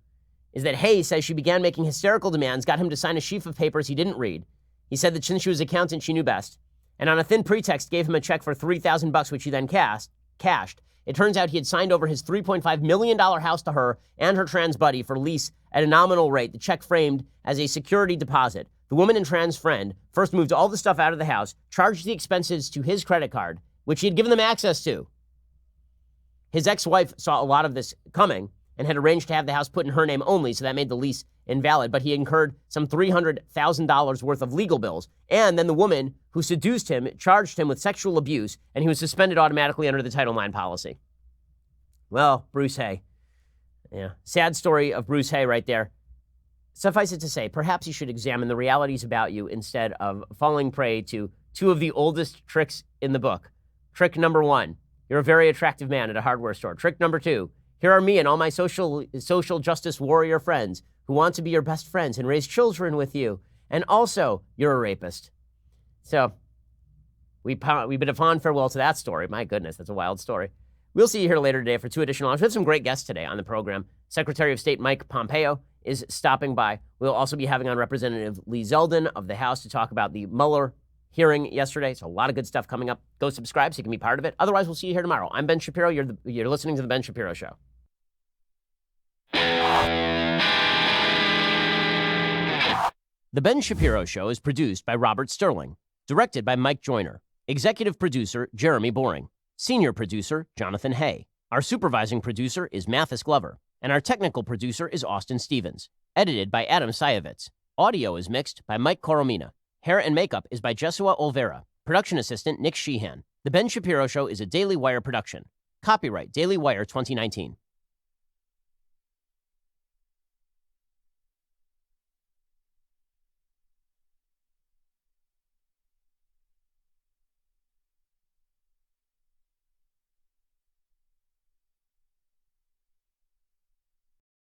is that Hay says she began making hysterical demands, got him to sign a sheaf of papers he didn't read. He said that since she was an accountant, she knew best. And on a thin pretext, gave him a check for $3,000, which he then cashed. It turns out he had signed over his $3.5 million house to her and her trans buddy for lease at a nominal rate, the check framed as a security deposit. The woman and trans friend first moved all the stuff out of the house, charged the expenses to his credit card, which he had given them access to. His ex-wife saw a lot of this coming and had arranged to have the house put in her name only, so that made the lease invalid, but he incurred some $300,000 worth of legal bills. And then the woman who seduced him charged him with sexual abuse, and he was suspended automatically under the Title IX policy. Well, Bruce Hay. Yeah, sad story of Bruce Hay right there. Suffice it to say, perhaps you should examine the realities about you instead of falling prey to two of the oldest tricks in the book. Trick number 1, you're a very attractive man at a hardware store. Trick number 2, here are me and all my social justice warrior friends who want to be your best friends and raise children with you. And also, you're a rapist. So, we bid a fond farewell to that story. My goodness, that's a wild story. We'll see you here later today for 2 additional hours. We have some great guests today on the program. Secretary of State Mike Pompeo is stopping by. We'll also be having on Representative Lee Zeldin of the House to talk about the Mueller hearing yesterday. So a lot of good stuff coming up. Go subscribe so you can be part of it. Otherwise, we'll see you here tomorrow. I'm Ben Shapiro. You're listening to The Ben Shapiro Show. The Ben Shapiro Show is produced by Robert Sterling, directed by Mike Joyner, executive producer Jeremy Boring, senior producer Jonathan Hay. Our supervising producer is Mathis Glover, and our technical producer is Austin Stevens, edited by Adam Sayevitz. Audio is mixed by Mike Coromina. Hair and makeup is by Jesua Olvera. Production assistant Nick Sheehan. The Ben Shapiro Show is a Daily Wire production. Copyright Daily Wire 2019.